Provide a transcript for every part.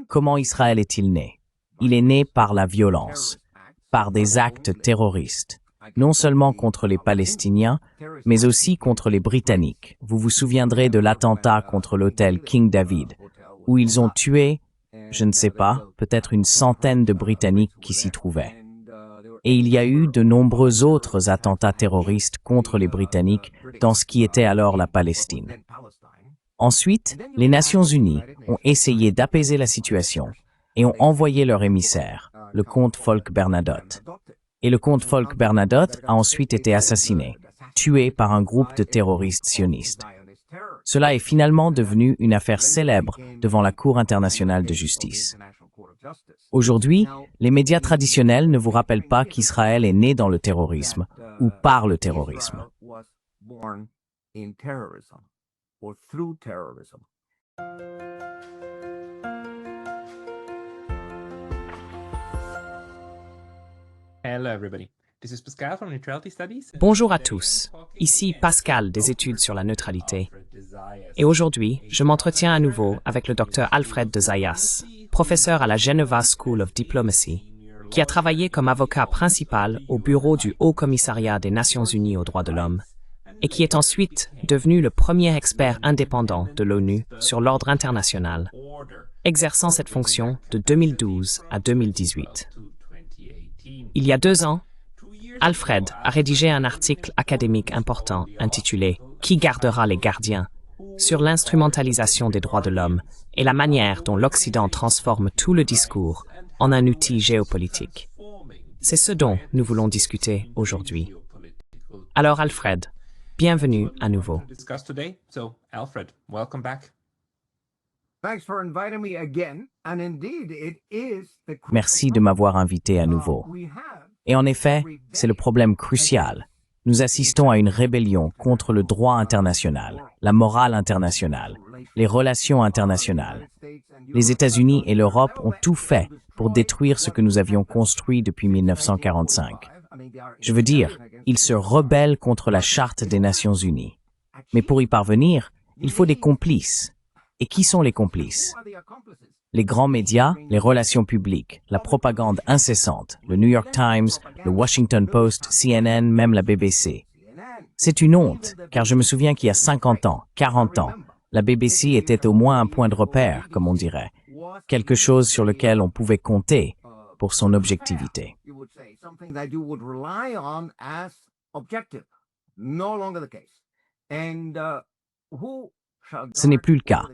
Comment Israël est-il né? Il est né par la violence, par des actes terroristes, non seulement contre les Palestiniens, mais aussi contre les Britanniques. Vous vous souviendrez de l'attentat contre l'hôtel King David, où ils ont tué, je ne sais pas, peut-être une centaine de Britanniques qui s'y trouvaient. Et il y a eu de nombreux autres attentats terroristes contre les Britanniques dans ce qui était alors la Palestine. Ensuite, les Nations Unies ont essayé d'apaiser la situation et ont envoyé leur émissaire, le comte Folke Bernadotte. Et le comte Folke Bernadotte a ensuite été assassiné, tué par un groupe de terroristes sionistes. Cela est finalement devenu une affaire célèbre devant la Cour internationale de justice. Aujourd'hui, les médias traditionnels ne vous rappellent pas qu'Israël est né dans le terrorisme ou par le terrorisme. Hello everybody. This is Pascal from Neutrality Studies. Bonjour à tous, ici Pascal des études sur la neutralité. Et aujourd'hui, je m'entretiens à nouveau avec le Dr Alfred de Zayas, professeur à la Geneva School of Diplomacy, qui a travaillé comme avocat principal au bureau du Haut Commissariat des Nations Unies aux droits de l'homme, et qui est ensuite devenu le premier expert indépendant de l'ONU sur l'ordre international, exerçant cette fonction de 2012 à 2018. Il y a 2 ans, Alfred a rédigé un article académique important intitulé « Qui gardera les gardiens ?» sur l'instrumentalisation des droits de l'homme et la manière dont l'Occident transforme tout le discours en un outil géopolitique. C'est ce dont nous voulons discuter aujourd'hui. Alors Alfred, bienvenue à nouveau. Merci de m'avoir invité à nouveau. Et en effet, c'est le problème crucial. Nous assistons à une rébellion contre le droit international, la morale internationale, les relations internationales. Les États-Unis et l'Europe ont tout fait pour détruire ce que nous avions construit depuis 1945. Je veux dire, ils se rebellent contre la Charte des Nations Unies. Mais pour y parvenir, il faut des complices. Et qui sont les complices? Les grands médias, les relations publiques, la propagande incessante, le New York Times, le Washington Post, CNN, même la BBC. C'est une honte, car je me souviens qu'il y a 50 ans, 40 ans, la BBC était au moins un point de repère, comme on dirait, quelque chose sur lequel on pouvait compter pour son objectivité. Ce n'est plus le cas.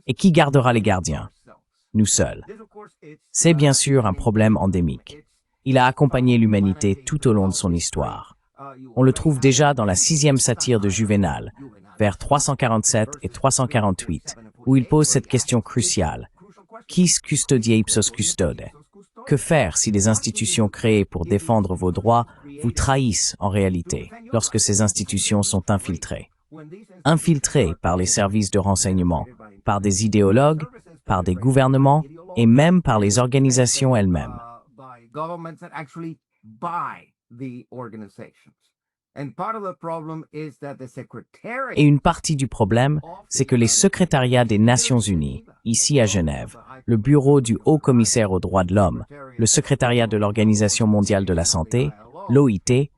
Et qui gardera les gardiens? Nous seuls. C'est bien sûr un problème endémique. Il a accompagné l'humanité tout au long de son histoire. On le trouve déjà dans la 6e satire de Juvénal, vers 347 et 348, où il pose cette question cruciale. Quis custodiae ipsos custode? Que faire si les institutions créées pour défendre vos droits vous trahissent en réalité, lorsque ces institutions sont infiltrées? Infiltrées par les services de renseignement, par des idéologues, par des gouvernements et même par les organisations elles-mêmes. Et une partie du problème, c'est que les secrétariats des Nations Unies, ici à Genève, le bureau du Haut-Commissaire aux droits de l'homme, le secrétariat de l'Organisation mondiale de la santé, l'OIT,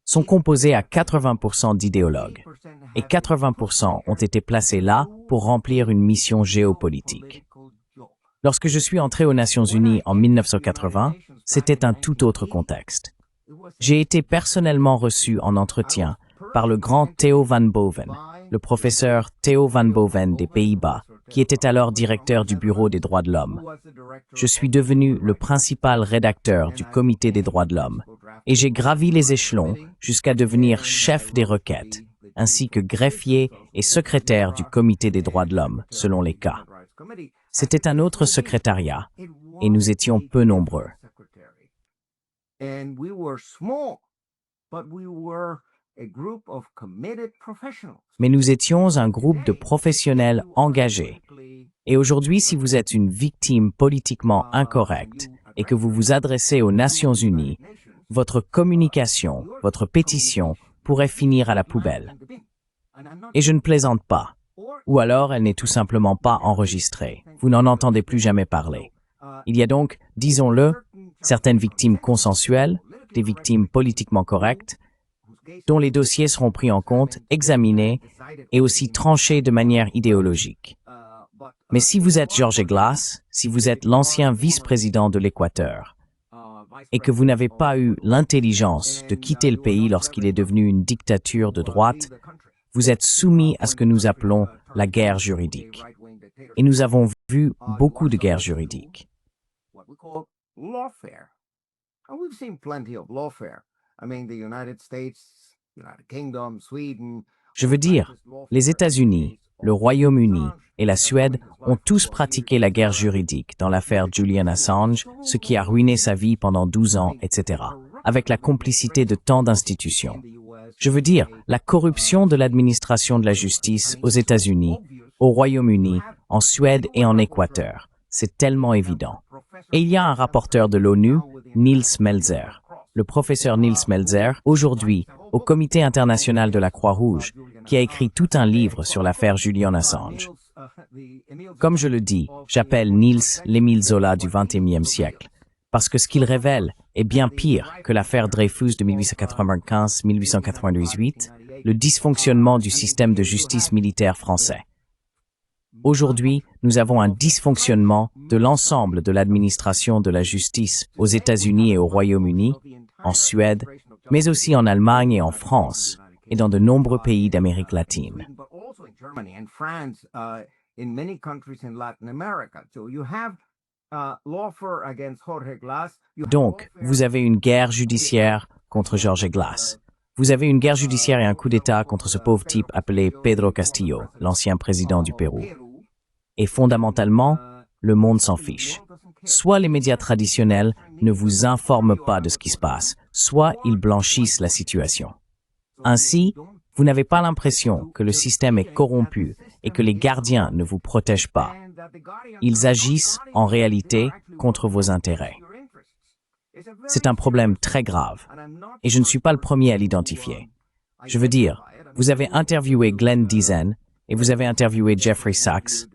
sont composés à 80% d'idéologues. Et 80% ont été placés là pour remplir une mission géopolitique. Lorsque je suis entré aux Nations Unies en 1980, c'était un tout autre contexte. J'ai été personnellement reçu en entretien par le grand Theo van Boven, le professeur Theo van Boven des Pays-Bas, qui était alors directeur du Bureau des droits de l'homme. Je suis devenu le principal rédacteur du Comité des droits de l'homme, et j'ai gravi les échelons jusqu'à devenir chef des requêtes, ainsi que greffier et secrétaire du Comité des droits de l'homme, selon les cas. C'était un autre secrétariat, et nous étions peu nombreux. Mais nous étions un groupe de professionnels engagés. Et aujourd'hui, si vous êtes une victime politiquement incorrecte et que vous vous adressez aux Nations Unies, votre communication, votre pétition pourrait finir à la poubelle. Et je ne plaisante pas. ou alors elle n'est tout simplement pas enregistrée. Vous n'en entendez plus jamais parler. Il y a donc, disons-le, certaines victimes consensuelles, des victimes politiquement correctes, dont les dossiers seront pris en compte, examinés et aussi tranchés de manière idéologique. Mais si vous êtes Jorge Glass, si vous êtes l'ancien vice-président de l'Équateur, et que vous n'avez pas eu l'intelligence de quitter le pays lorsqu'il est devenu une dictature de droite, vous êtes soumis à ce que nous appelons la guerre juridique. Et nous avons vu beaucoup de guerres juridiques. Je veux dire, les États-Unis, le Royaume-Uni et la Suède ont tous pratiqué la guerre juridique dans l'affaire Julian Assange, ce qui a ruiné sa vie pendant 12 ans, etc., avec la complicité de tant d'institutions. Je veux dire, la corruption de l'administration de la justice aux États-Unis, au Royaume-Uni, en Suède et en Équateur. C'est tellement évident. Et il y a un rapporteur de l'ONU, Nils Melzer. Le professeur Nils Melzer, aujourd'hui, au Comité international de la Croix-Rouge, qui a écrit tout un livre sur l'affaire Julian Assange. Comme je le dis, j'appelle Nils l'Émile Zola du XXIe siècle, parce que ce qu'il révèle est bien pire que l'affaire Dreyfus de 1895-1898, le dysfonctionnement du système de justice militaire français. Aujourd'hui, nous avons un dysfonctionnement de l'ensemble de l'administration de la justice aux États-Unis et au Royaume-Uni, en Suède, mais aussi en Allemagne et en France, et dans de nombreux pays d'Amérique latine. Donc, vous avez une guerre judiciaire contre Jorge Glass. Vous avez une guerre judiciaire et un coup d'État contre ce pauvre type appelé Pedro Castillo, l'ancien président du Pérou. Et fondamentalement, le monde s'en fiche. Soit les médias traditionnels ne vous informent pas de ce qui se passe, soit ils blanchissent la situation. Ainsi, vous n'avez pas l'impression que le système est corrompu et que les gardiens ne vous protègent pas. Ils agissent, en réalité, contre vos intérêts. C'est un problème très grave, et je ne suis pas le premier à l'identifier. Je veux dire, vous avez interviewé Glenn Diesen, et vous avez interviewé Jeffrey Sachs,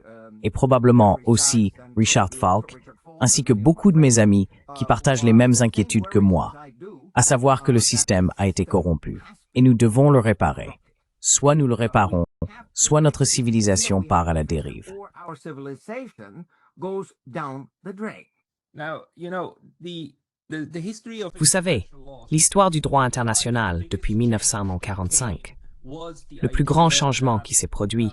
et probablement aussi Richard Falk, ainsi que beaucoup de mes amis qui partagent les mêmes inquiétudes que moi, à savoir que le système a été corrompu, et nous devons le réparer. Soit nous le réparons, soit notre civilisation part à la dérive. Vous savez, l'histoire du droit international depuis 1945, le plus grand changement qui s'est produit,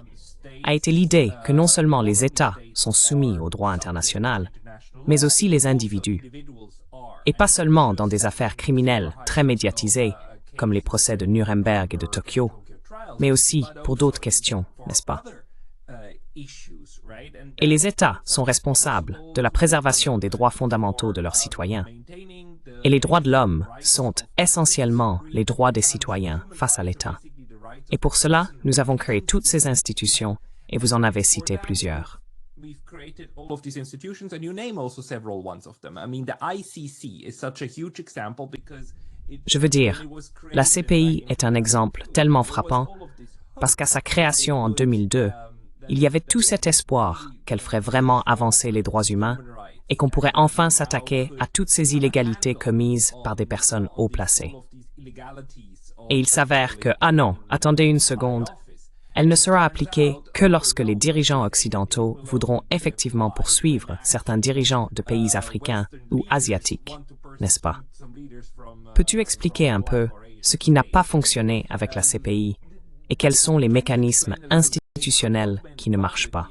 a été l'idée que non seulement les États sont soumis au droit international, mais aussi les individus. Et pas seulement dans des affaires criminelles très médiatisées, comme les procès de Nuremberg et de Tokyo, mais aussi pour d'autres questions, n'est-ce pas? Et les États sont responsables de la préservation des droits fondamentaux de leurs citoyens. Et les droits de l'homme sont essentiellement les droits des citoyens face à l'État. Et pour cela, nous avons créé toutes ces institutions, et vous en avez cité plusieurs. Je veux dire, la CPI est un exemple tellement frappant parce qu'à sa création en 2002, il y avait tout cet espoir qu'elle ferait vraiment avancer les droits humains et qu'on pourrait enfin s'attaquer à toutes ces illégalités commises par des personnes haut placées. Et il s'avère que, ah non, attendez une seconde, elle ne sera appliquée que lorsque les dirigeants occidentaux voudront effectivement poursuivre certains dirigeants de pays africains ou asiatiques, n'est-ce pas? Peux-tu expliquer un peu ce qui n'a pas fonctionné avec la CPI et quels sont les mécanismes institutionnels qui ne marchent pas?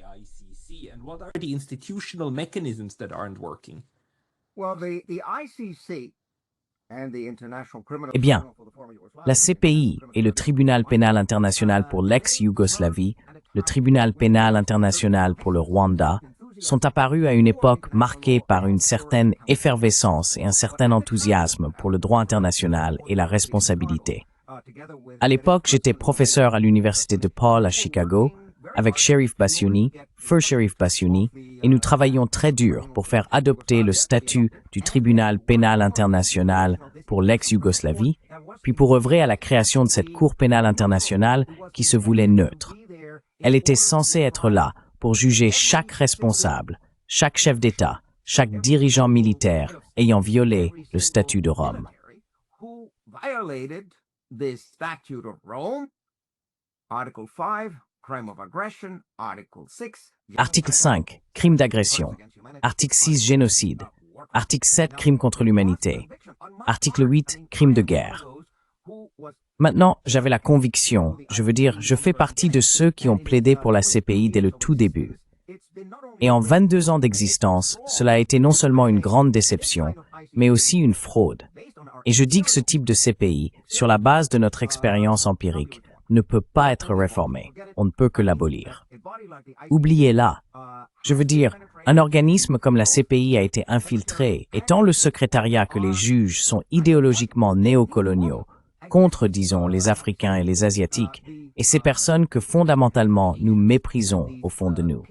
Eh bien, la CPI et le Tribunal pénal international pour l'ex-Yougoslavie, le Tribunal pénal international pour le Rwanda, sont apparus à une époque marquée par une certaine effervescence et un certain enthousiasme pour le droit international et la responsabilité. À l'époque, j'étais professeur à l'Université de Paul à Chicago, avec Sherif Bassiouni, feu Sherif Bassiouni, et nous travaillions très dur pour faire adopter le statut du Tribunal pénal international pour l'ex-Yougoslavie, puis pour œuvrer à la création de cette Cour pénale internationale qui se voulait neutre. Elle était censée être là pour juger chaque responsable, chaque chef d'État, chaque dirigeant militaire ayant violé le statut de Rome. Article 5, crime d'agression. Article 6, génocide. Article 7, crime contre l'humanité. Article 8, crime de guerre. Maintenant, j'avais la conviction, je fais partie de ceux qui ont plaidé pour la CPI dès le tout début. Et en 22 ans d'existence, cela a été non seulement une grande déception, mais aussi une fraude. Et je dis que ce type de CPI, sur la base de notre expérience empirique, ne peut pas être réformé. On ne peut que l'abolir. Oubliez-la. Un organisme comme la CPI a été infiltré, et tant le secrétariat que les juges sont idéologiquement néocoloniaux, contre, disons, les Africains et les Asiatiques, et ces personnes que fondamentalement nous méprisons au fond de nous.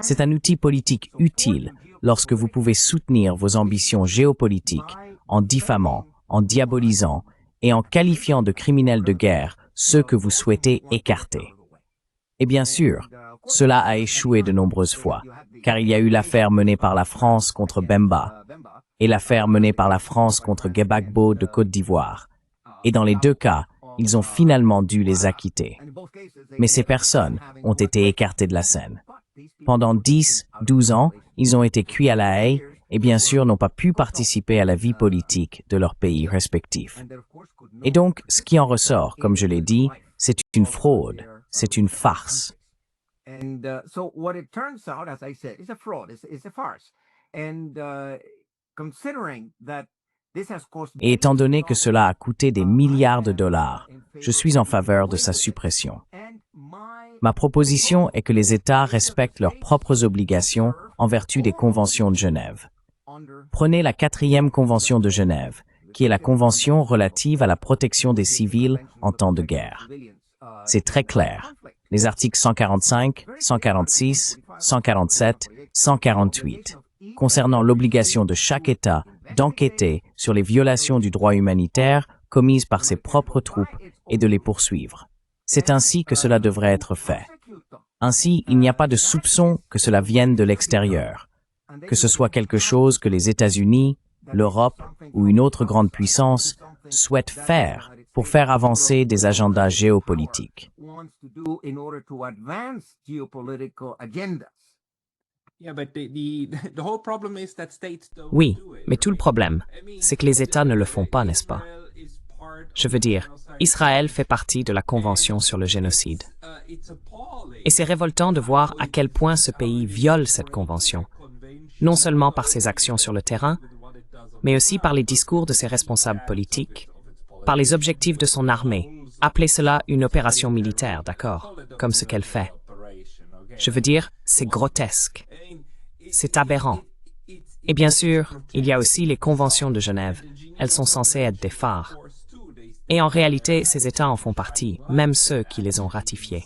C'est un outil politique utile lorsque vous pouvez soutenir vos ambitions géopolitiques en diffamant, en diabolisant et en qualifiant de criminels de guerre ceux que vous souhaitez écarter. Et bien sûr, cela a échoué de nombreuses fois, car il y a eu l'affaire menée par la France contre Bemba et l'affaire menée par la France contre Gbagbo de Côte d'Ivoire. Et dans les deux cas, ils ont finalement dû les acquitter. Mais ces personnes ont été écartées de la scène. Pendant 10, 12 ans, ils ont été cuits à la haie et bien sûr n'ont pas pu participer à la vie politique de leur pays respectif. Et donc, ce qui en ressort, comme je l'ai dit, c'est une fraude, c'est une farce. Et étant donné que cela a coûté des milliards de dollars, je suis en faveur de sa suppression. Ma proposition est que les États respectent leurs propres obligations en vertu des conventions de Genève. Prenez la 4e convention de Genève, qui est la convention relative à la protection des civils en temps de guerre. C'est très clair. Les articles 145, 146, 147, 148, concernant l'obligation de chaque État d'enquêter sur les violations du droit humanitaire commises par ses propres troupes et de les poursuivre. C'est ainsi que cela devrait être fait. Ainsi, il n'y a pas de soupçon que cela vienne de l'extérieur, que ce soit quelque chose que les États-Unis, l'Europe ou une autre grande puissance souhaitent faire pour faire avancer des agendas géopolitiques. Oui, mais tout le problème, c'est que les États ne le font pas, n'est-ce pas? Israël fait partie de la Convention sur le génocide. Et c'est révoltant de voir à quel point ce pays viole cette convention, non seulement par ses actions sur le terrain, mais aussi par les discours de ses responsables politiques, par les objectifs de son armée. Appelez cela une opération militaire, d'accord, comme ce qu'elle fait. C'est grotesque. C'est aberrant. Et bien sûr, il y a aussi les conventions de Genève. Elles sont censées être des phares. Et en réalité, ces États en font partie, même ceux qui les ont ratifiés.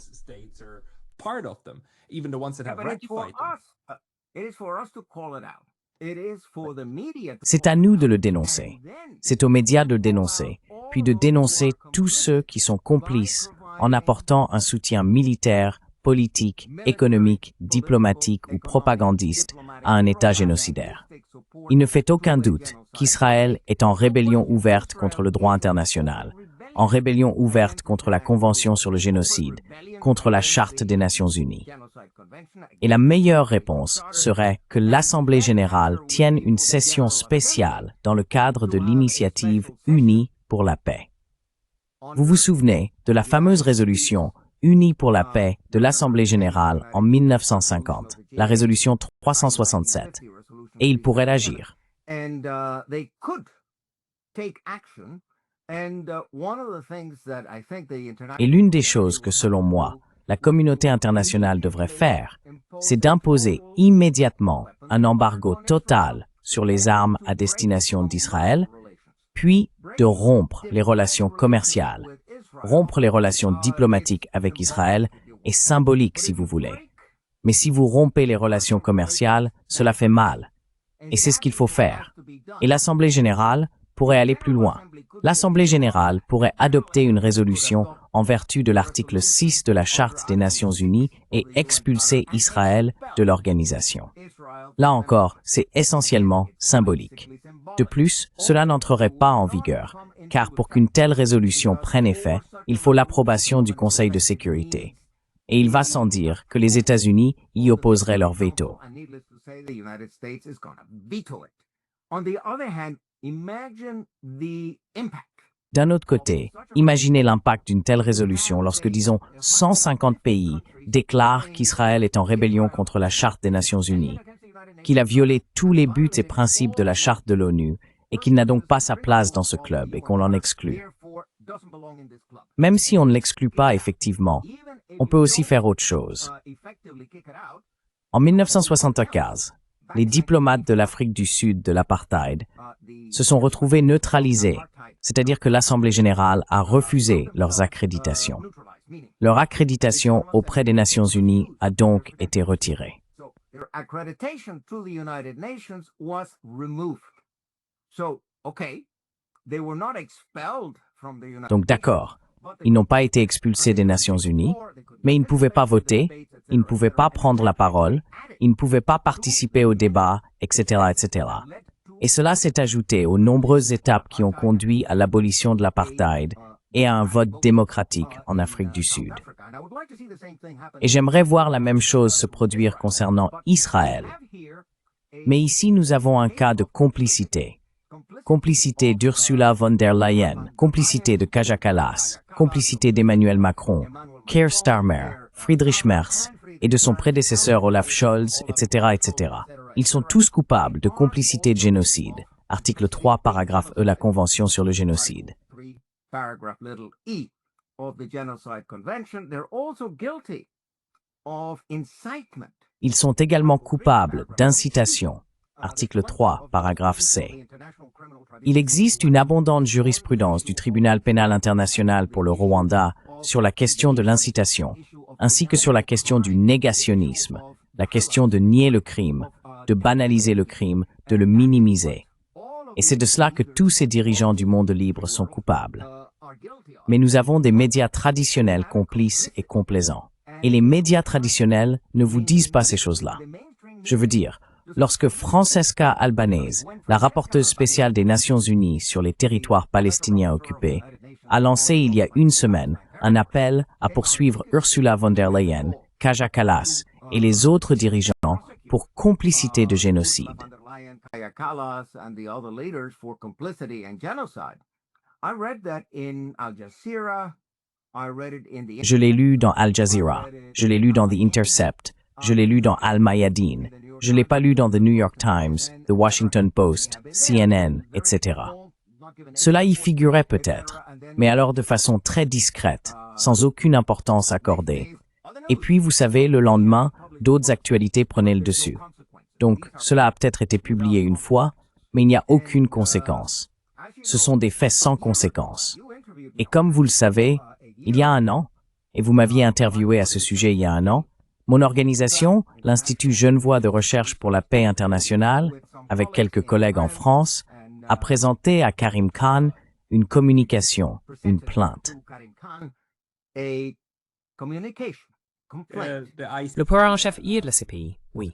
C'est à nous de le dénoncer. C'est aux médias de le dénoncer, puis de dénoncer tous ceux qui sont complices en apportant un soutien militaire, politique, économique, diplomatique ou propagandiste à un État génocidaire. Il ne fait aucun doute qu'Israël est en rébellion ouverte contre le droit international, en rébellion ouverte contre la Convention sur le génocide, contre la Charte des Nations Unies. Et la meilleure réponse serait que l'Assemblée générale tienne une session spéciale dans le cadre de l'initiative Unie pour la paix. Vous vous souvenez de la fameuse résolution Unie pour la paix de l'Assemblée générale en 1950, la résolution 367, et ils pourraient agir. Et l'une des choses que, selon moi, la communauté internationale devrait faire, c'est d'imposer immédiatement un embargo total sur les armes à destination d'Israël, puis de rompre les relations commerciales. Rompre les relations diplomatiques avec Israël est symbolique si vous voulez. Mais si vous rompez les relations commerciales, cela fait mal. Et c'est ce qu'il faut faire. Et l'Assemblée générale pourrait aller plus loin. L'Assemblée générale pourrait adopter une résolution en vertu de l'article 6 de la Charte des Nations unies et expulser Israël de l'organisation. Là encore, c'est essentiellement symbolique. De plus, cela n'entrerait pas en vigueur, car pour qu'une telle résolution prenne effet, il faut l'approbation du Conseil de sécurité. Et il va sans dire que les États-Unis y opposeraient leur veto. D'un autre côté, imaginez l'impact d'une telle résolution lorsque, disons, 150 pays déclarent qu'Israël est en rébellion contre la Charte des Nations unies, qu'il a violé tous les buts et principes de la Charte de l'ONU et qu'il n'a donc pas sa place dans ce club et qu'on l'en exclut. Même si on ne l'exclut pas effectivement, on peut aussi faire autre chose. En 1975, les diplomates de l'Afrique du Sud de l'apartheid se sont retrouvés neutralisés, c'est-à-dire que l'Assemblée générale a refusé leurs accréditations. Leur accréditation auprès des Nations unies a donc été retirée. Donc d'accord, ils n'ont pas été expulsés des Nations unies, mais ils ne pouvaient pas voter, ils ne pouvaient pas prendre la parole, ils ne pouvaient pas participer au débat, etc., etc. Et cela s'est ajouté aux nombreuses étapes qui ont conduit à l'abolition de l'apartheid et à un vote démocratique en Afrique du Sud. Et j'aimerais voir la même chose se produire concernant Israël. Mais ici, nous avons un cas de complicité. Complicité d'Ursula von der Leyen, complicité de Kaja Kallas, complicité d'Emmanuel Macron, Keir Starmer, Friedrich Merz et de son prédécesseur Olaf Scholz, etc., etc. Ils sont tous coupables de complicité de génocide. Article 3, paragraphe E, la Convention sur le génocide. Ils sont également coupables d'incitation. Article 3, paragraphe C. Il existe une abondante jurisprudence du Tribunal pénal international pour le Rwanda sur la question de l'incitation, ainsi que sur la question du négationnisme, la question de nier le crime, de banaliser le crime, de le minimiser. Et c'est de cela que tous ces dirigeants du monde libre sont coupables. Mais nous avons des médias traditionnels complices et complaisants. Et les médias traditionnels ne vous disent pas ces choses-là. Je veux dire, lorsque Francesca Albanese, la rapporteuse spéciale des Nations unies sur les territoires palestiniens occupés, a lancé il y a une semaine un appel à poursuivre Ursula von der Leyen, Kaja Kallas et les autres dirigeants pour complicité de génocide. Je l'ai lu dans Al Jazeera, je l'ai lu dans The Intercept, je l'ai lu dans Al Mayadeen, je ne l'ai pas lu dans The New York Times, The Washington Post, CNN, etc. Cela y figurait peut-être, mais alors de façon très discrète, sans aucune importance accordée. Et puis, vous savez, le lendemain, d'autres actualités prenaient le dessus. Donc, cela a peut-être été publié une fois, mais il n'y a aucune conséquence. Ce sont des faits sans conséquence. Et comme vous le savez, il y a un an, et vous m'aviez interviewé à ce sujet il y a un an, mon organisation, l'Institut Genevois de recherche pour la paix internationale, avec quelques collègues en France, a présenté à Karim Khan une communication, une plainte. Le procureur en chef y est de la CPI, oui.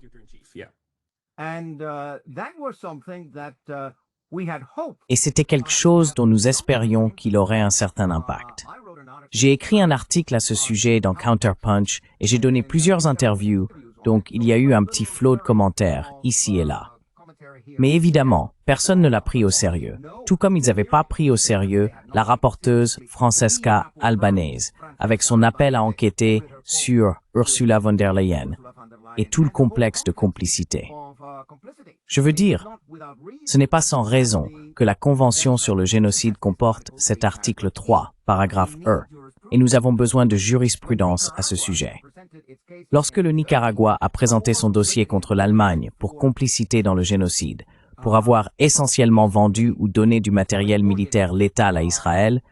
Et c'était quelque chose dont nous espérions qu'il aurait un certain impact. J'ai écrit un article à ce sujet dans Counterpunch et j'ai donné plusieurs interviews, donc il y a eu un petit flot de commentaires ici et là. Mais évidemment, personne ne l'a pris au sérieux, tout comme ils n'avaient pas pris au sérieux la rapporteuse Francesca Albanese, avec son appel à enquêter sur Ursula von der Leyen et tout le complexe de complicité. Je veux dire, ce n'est pas sans raison que la Convention sur le génocide comporte cet article 3, paragraphe E, et nous avons besoin de jurisprudence à ce sujet. Lorsque le Nicaragua a présenté son dossier contre l'Allemagne pour complicité dans le génocide, pour avoir essentiellement vendu ou donné du matériel militaire létal à Israël,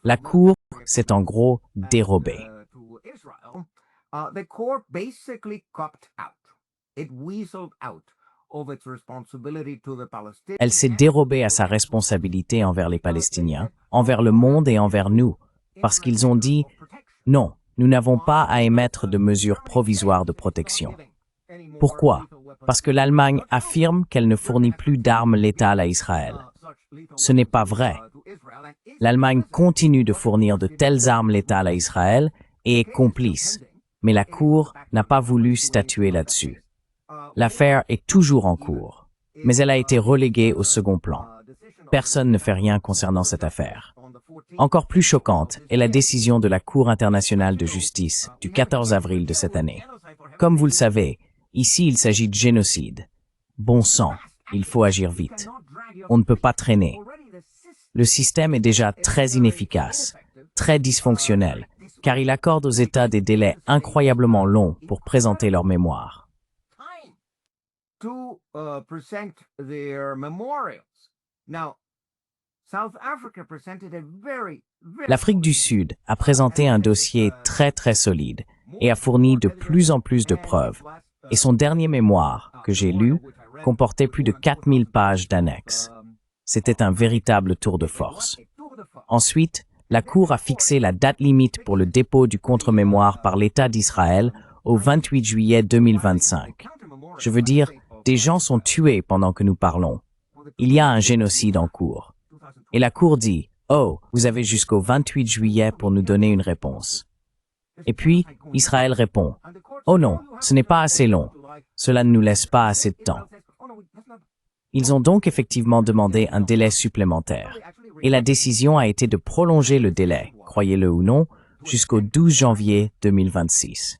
la Cour s'est en gros dérobée. Elle s'est dérobée à sa responsabilité envers les Palestiniens, envers le monde et envers nous, parce qu'ils ont dit « Non, nous n'avons pas à émettre de mesures provisoires de protection ». Pourquoi? Parce que l'Allemagne affirme qu'elle ne fournit plus d'armes létales à Israël. Ce n'est pas vrai. L'Allemagne continue de fournir de telles armes létales à Israël et est complice, mais la Cour n'a pas voulu statuer là-dessus. L'affaire est toujours en cours, mais elle a été reléguée au second plan. Personne ne fait rien concernant cette affaire. Encore plus choquante est la décision de la Cour internationale de justice du 14 avril de cette année. Comme vous le savez, ici il s'agit de génocide. Bon sang, il faut agir vite. On ne peut pas traîner. Le système est déjà très inefficace, très dysfonctionnel, car il accorde aux États des délais incroyablement longs pour présenter leur mémoire. L'Afrique du Sud a présenté un dossier très solide et a fourni de plus en plus de preuves, et son dernier mémoire, que j'ai lu, comportait plus de 4000 pages d'annexes. C'était un véritable tour de force. Ensuite, la Cour a fixé la date limite pour le dépôt du contre-mémoire par l'État d'Israël au 28 juillet 2025. Je veux dire, des gens sont tués pendant que nous parlons. Il y a un génocide en cours. Et la Cour dit, « Oh, vous avez jusqu'au 28 juillet pour nous donner une réponse. » Et puis, Israël répond, « Oh non, ce n'est pas assez long. Cela ne nous laisse pas assez de temps. » Ils ont donc effectivement demandé un délai supplémentaire. Et la décision a été de prolonger le délai, croyez-le ou non, jusqu'au 12 janvier 2026.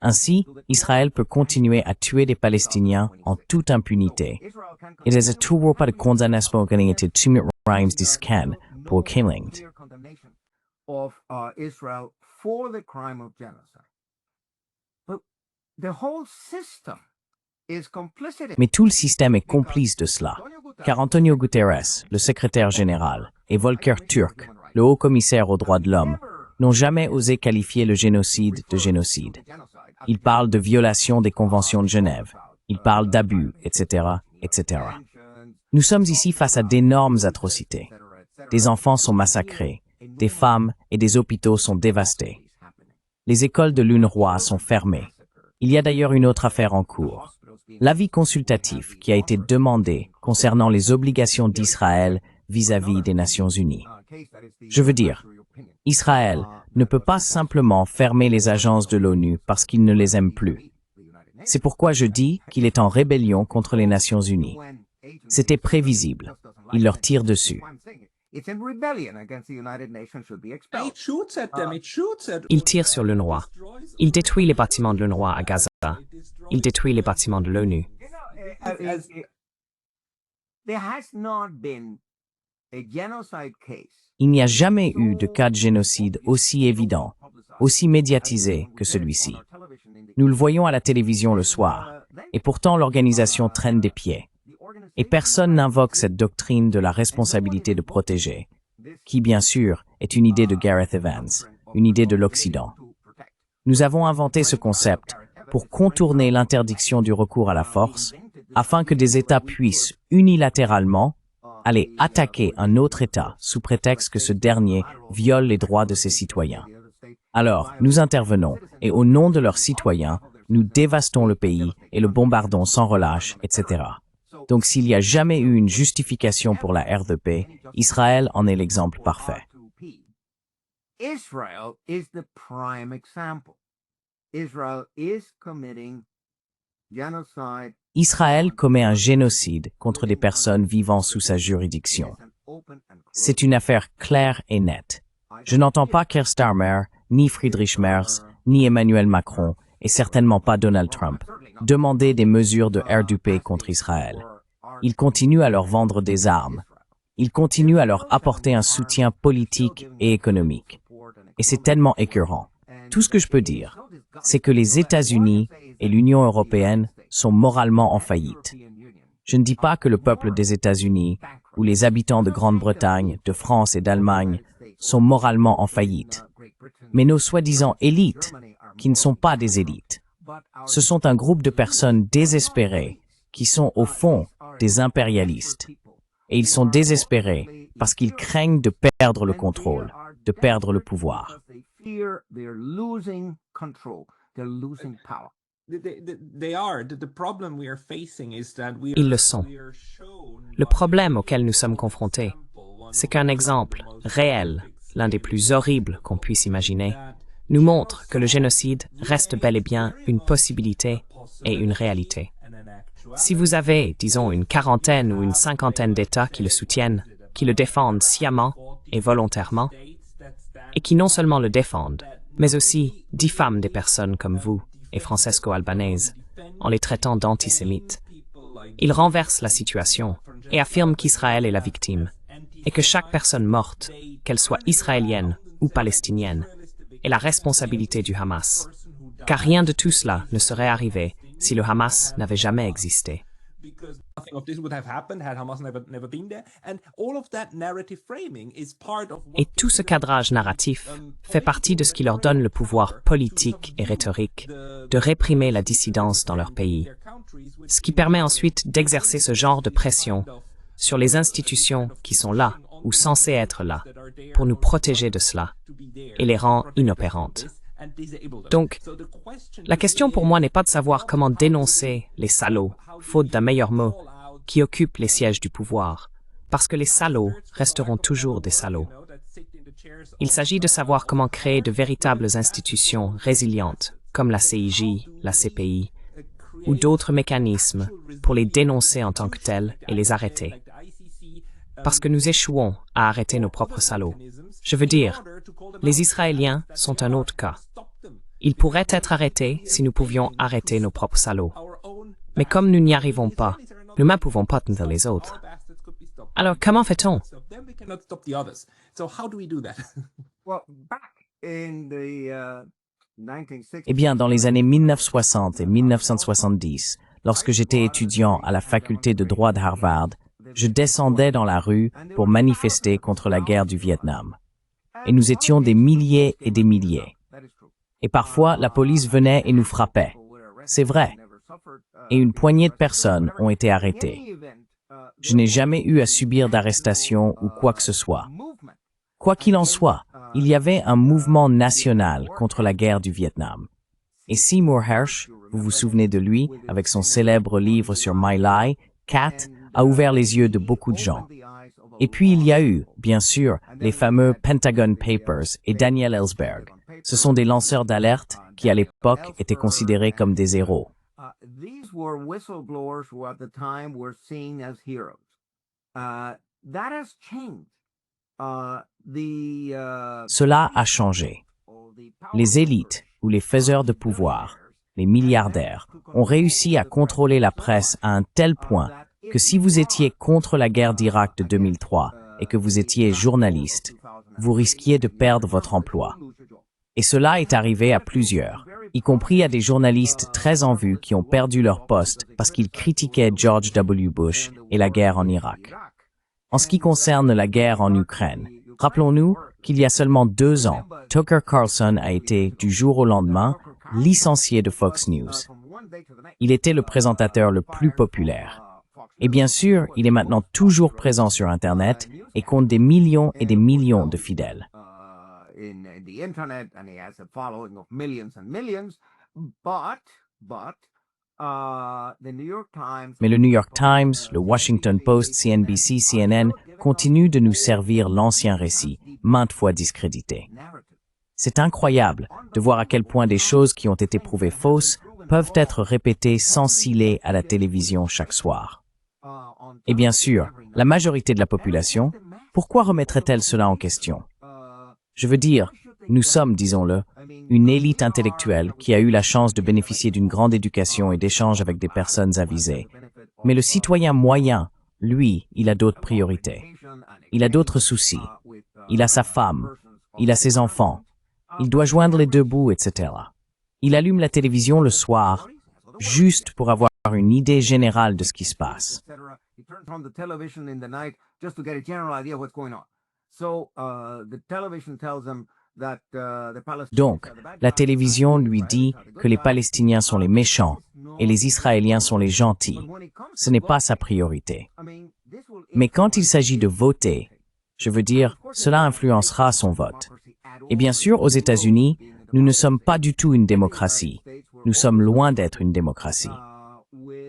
Ainsi, Israël peut continuer à tuer des Palestiniens en toute impunité. It is a tool para condamnation organiserade till Reims discan pour killing. Mais tout le système est complice de cela, car Antonio Guterres, le secrétaire général, et Volker Türk, le haut-commissaire aux droits de l'homme, n'ont jamais osé qualifier le génocide de génocide. Ils parlent de violation des conventions de Genève, ils parlent d'abus, etc., etc. Nous sommes ici face à d'énormes atrocités. Des enfants sont massacrés, des femmes et des hôpitaux sont dévastés. Les écoles de l'UNRWA sont fermées. Il y a d'ailleurs une autre affaire en cours. L'avis consultatif qui a été demandé concernant les obligations d'Israël vis-à-vis des Nations Unies. Je veux dire, Israël ne peut pas simplement fermer les agences de l'ONU parce qu'il ne les aime plus. C'est pourquoi je dis qu'il est en rébellion contre les Nations Unies. C'était prévisible. Il leur tire dessus. Il tire sur l'UNRWA. Il détruit les bâtiments de l'UNRWA à Gaza. Il détruit les bâtiments de l'ONU. Il n'y a jamais eu de cas de génocide aussi évident, aussi médiatisé que celui-ci. Nous le voyons à la télévision le soir, et pourtant l'organisation traîne des pieds. Et personne n'invoque cette doctrine de la responsabilité de protéger, qui bien sûr est une idée de Gareth Evans, une idée de l'Occident. Nous avons inventé ce concept pour contourner l'interdiction du recours à la force, afin que des États puissent unilatéralement aller attaquer un autre État sous prétexte que ce dernier viole les droits de ses citoyens. Alors, nous intervenons et au nom de leurs citoyens, nous dévastons le pays et le bombardons sans relâche, etc. Donc s'il n'y a jamais eu une justification pour la RDP, Israël en est l'exemple parfait. Israel is the prime example. Israel is committing genocide. Israël commet un génocide contre des personnes vivant sous sa juridiction. C'est une affaire claire et nette. Je n'entends pas Keir Starmer, ni Friedrich Merz, ni Emmanuel Macron, et certainement pas Donald Trump, demander des mesures de RDP contre Israël. Ils continuent à leur vendre des armes. Ils continuent à leur apporter un soutien politique et économique. Et c'est tellement écœurant. Tout ce que je peux dire, c'est que les États-Unis et l'Union européenne sont moralement en faillite. Je ne dis pas que le peuple des États-Unis ou les habitants de Grande-Bretagne, de France et d'Allemagne sont moralement en faillite. Mais nos soi-disant élites, qui ne sont pas des élites, ce sont un groupe de personnes désespérées qui sont au fond des impérialistes. Et ils sont désespérés parce qu'ils craignent de perdre le contrôle, de perdre le pouvoir. Ils le sont. Le problème auquel nous sommes confrontés, c'est qu'un exemple réel, l'un des plus horribles qu'on puisse imaginer, nous montre que le génocide reste bel et bien une possibilité et une réalité. Si vous avez, disons, une quarantaine ou une cinquantaine d'États qui le soutiennent, qui le défendent sciemment et volontairement, et qui non seulement le défendent, mais aussi diffament des personnes comme vous et Francesco Albanese, en les traitant d'antisémites, ils renversent la situation et affirment qu'Israël est la victime, et que chaque personne morte, qu'elle soit israélienne ou palestinienne, est la responsabilité du Hamas, car rien de tout cela ne serait arrivé si le Hamas n'avait jamais existé. Et tout ce cadrage narratif fait partie de ce qui leur donne le pouvoir politique et rhétorique de réprimer la dissidence dans leur pays, ce qui permet ensuite d'exercer ce genre de pression sur les institutions qui sont là ou censées être là pour nous protéger de cela et les rend inopérantes. Donc, la question pour moi n'est pas de savoir comment dénoncer les salauds, faute d'un meilleur mot, qui occupent les sièges du pouvoir, parce que les salauds resteront toujours des salauds. Il s'agit de savoir comment créer de véritables institutions résilientes, comme la CIJ, la CPI, ou d'autres mécanismes pour les dénoncer en tant que tels et les arrêter. Parce que nous échouons à arrêter nos propres salauds. Je veux dire, les Israéliens sont un autre cas. Ils pourraient être arrêtés si nous pouvions arrêter nos propres salauds. Mais comme nous n'y arrivons pas, nous ne pouvons pas tenir les autres. Alors, comment fait-on? Eh bien, dans les années 1960 et 1970, lorsque j'étais étudiant à la faculté de droit de Harvard, je descendais dans la rue pour manifester contre la guerre du Vietnam. Et nous étions des milliers et des milliers. Et parfois, la police venait et nous frappait. C'est vrai. Et une poignée de personnes ont été arrêtées. Je n'ai jamais eu à subir d'arrestation ou quoi que ce soit. Quoi qu'il en soit, il y avait un mouvement national contre la guerre du Vietnam. Et Seymour Hersh, vous vous souvenez de lui, avec son célèbre livre sur My Lai, Cat, a ouvert les yeux de beaucoup de gens. Et puis il y a eu, bien sûr, les fameux Pentagon Papers et Daniel Ellsberg. Ce sont des lanceurs d'alerte qui, à l'époque, étaient considérés comme des héros. These were whistleblowers who at the time were seen as heroes. That has changed. Cela a changé. Les élites ou les faiseurs de pouvoir, les milliardaires, ont réussi à contrôler la presse à un tel point que si vous étiez contre la guerre d'Irak de 2003 et que vous étiez journaliste, vous risquiez de perdre votre emploi. Et cela est arrivé à plusieurs, y compris à des journalistes très en vue qui ont perdu leur poste parce qu'ils critiquaient George W. Bush et la guerre en Irak. En ce qui concerne la guerre en Ukraine, rappelons-nous qu'il y a seulement 2 ans, Tucker Carlson a été, du jour au lendemain, licencié de Fox News. Il était le présentateur le plus populaire. Et bien sûr, il est maintenant toujours présent sur Internet et compte des millions et des millions de fidèles. Mais le New York Times, le Washington Post, CNBC, CNN continuent de nous servir l'ancien récit, maintes fois discrédité. C'est incroyable de voir à quel point des choses qui ont été prouvées fausses peuvent être répétées sans ciller à la télévision chaque soir. Et bien sûr, la majorité de la population, pourquoi remettrait-elle cela en question? Je veux dire, nous sommes, disons-le, une élite intellectuelle qui a eu la chance de bénéficier d'une grande éducation et d'échanges avec des personnes avisées. Mais le citoyen moyen, lui, il a d'autres priorités. Il a d'autres soucis. Il a sa femme. Il a ses enfants. Il doit joindre les deux bouts, etc. Il allume la télévision le soir, juste pour avoir une idée générale de ce qui se passe. So the television tells them Donc, la télévision lui dit que les Palestiniens sont les méchants et les Israéliens sont les gentils. Ce n'est pas sa priorité. Mais quand il s'agit de voter, je veux dire, cela influencera son vote. Et bien sûr, aux États-Unis, nous ne sommes pas du tout une démocratie. Nous sommes loin d'être une démocratie.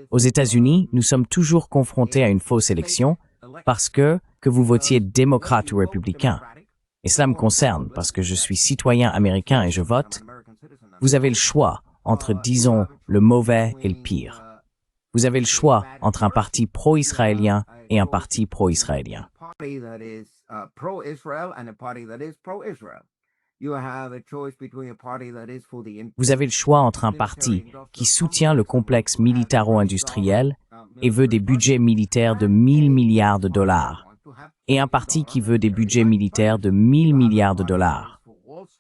Aux États-Unis, nous sommes toujours confrontés à une fausse élection parce que vous votiez démocrate ou républicain. Et cela me concerne parce que je suis citoyen américain et je vote. Vous avez le choix entre, disons, le mauvais et le pire. Vous avez le choix entre un parti pro-israélien et un parti pro-israélien. Vous avez le choix entre un parti qui soutient le complexe militaro-industriel et veut des budgets militaires de 1000 milliards de dollars, et un parti qui veut des budgets militaires de 1000 milliards de dollars.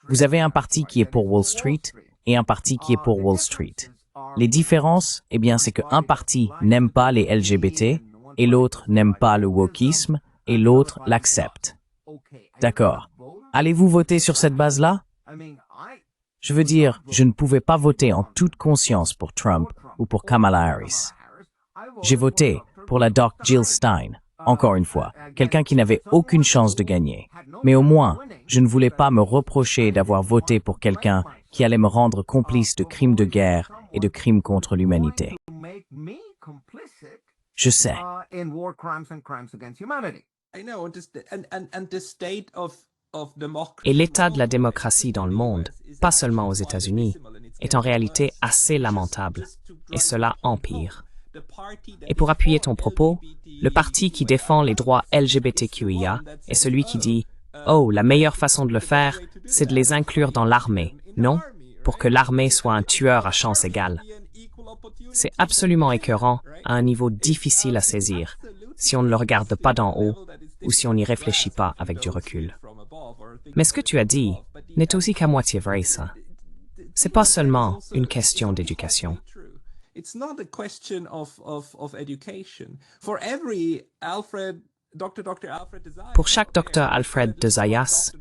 Vous avez un parti qui est pour Wall Street et un parti qui est pour Wall Street. Les différences, eh bien, c'est qu'un parti n'aime pas les LGBT et l'autre n'aime pas le wokisme et l'autre l'accepte. D'accord. Allez-vous voter sur cette base-là? Je veux dire, je ne pouvais pas voter en toute conscience pour Trump ou pour Kamala Harris. J'ai voté pour la Doc Jill Stein, encore une fois, quelqu'un qui n'avait aucune chance de gagner. Mais au moins, je ne voulais pas me reprocher d'avoir voté pour quelqu'un qui allait me rendre complice de crimes de guerre et de crimes contre l'humanité. Je sais. Et l'état de la démocratie dans le monde, pas seulement aux États-Unis, est en réalité assez lamentable, et cela empire. Et pour appuyer ton propos, le parti qui défend les droits LGBTQIA est celui qui dit « Oh, la meilleure façon de le faire, c'est de les inclure dans l'armée, non? Pour que l'armée soit un tueur à chance égale. » C'est absolument écœurant à un niveau difficile à saisir, si on ne le regarde pas d'en haut ou si on n'y réfléchit pas avec du recul. Mais ce que tu as dit n'est aussi qu'à moitié vrai, ça. C'est pas seulement une question d'éducation. Pour chaque docteur Alfred de Zayas,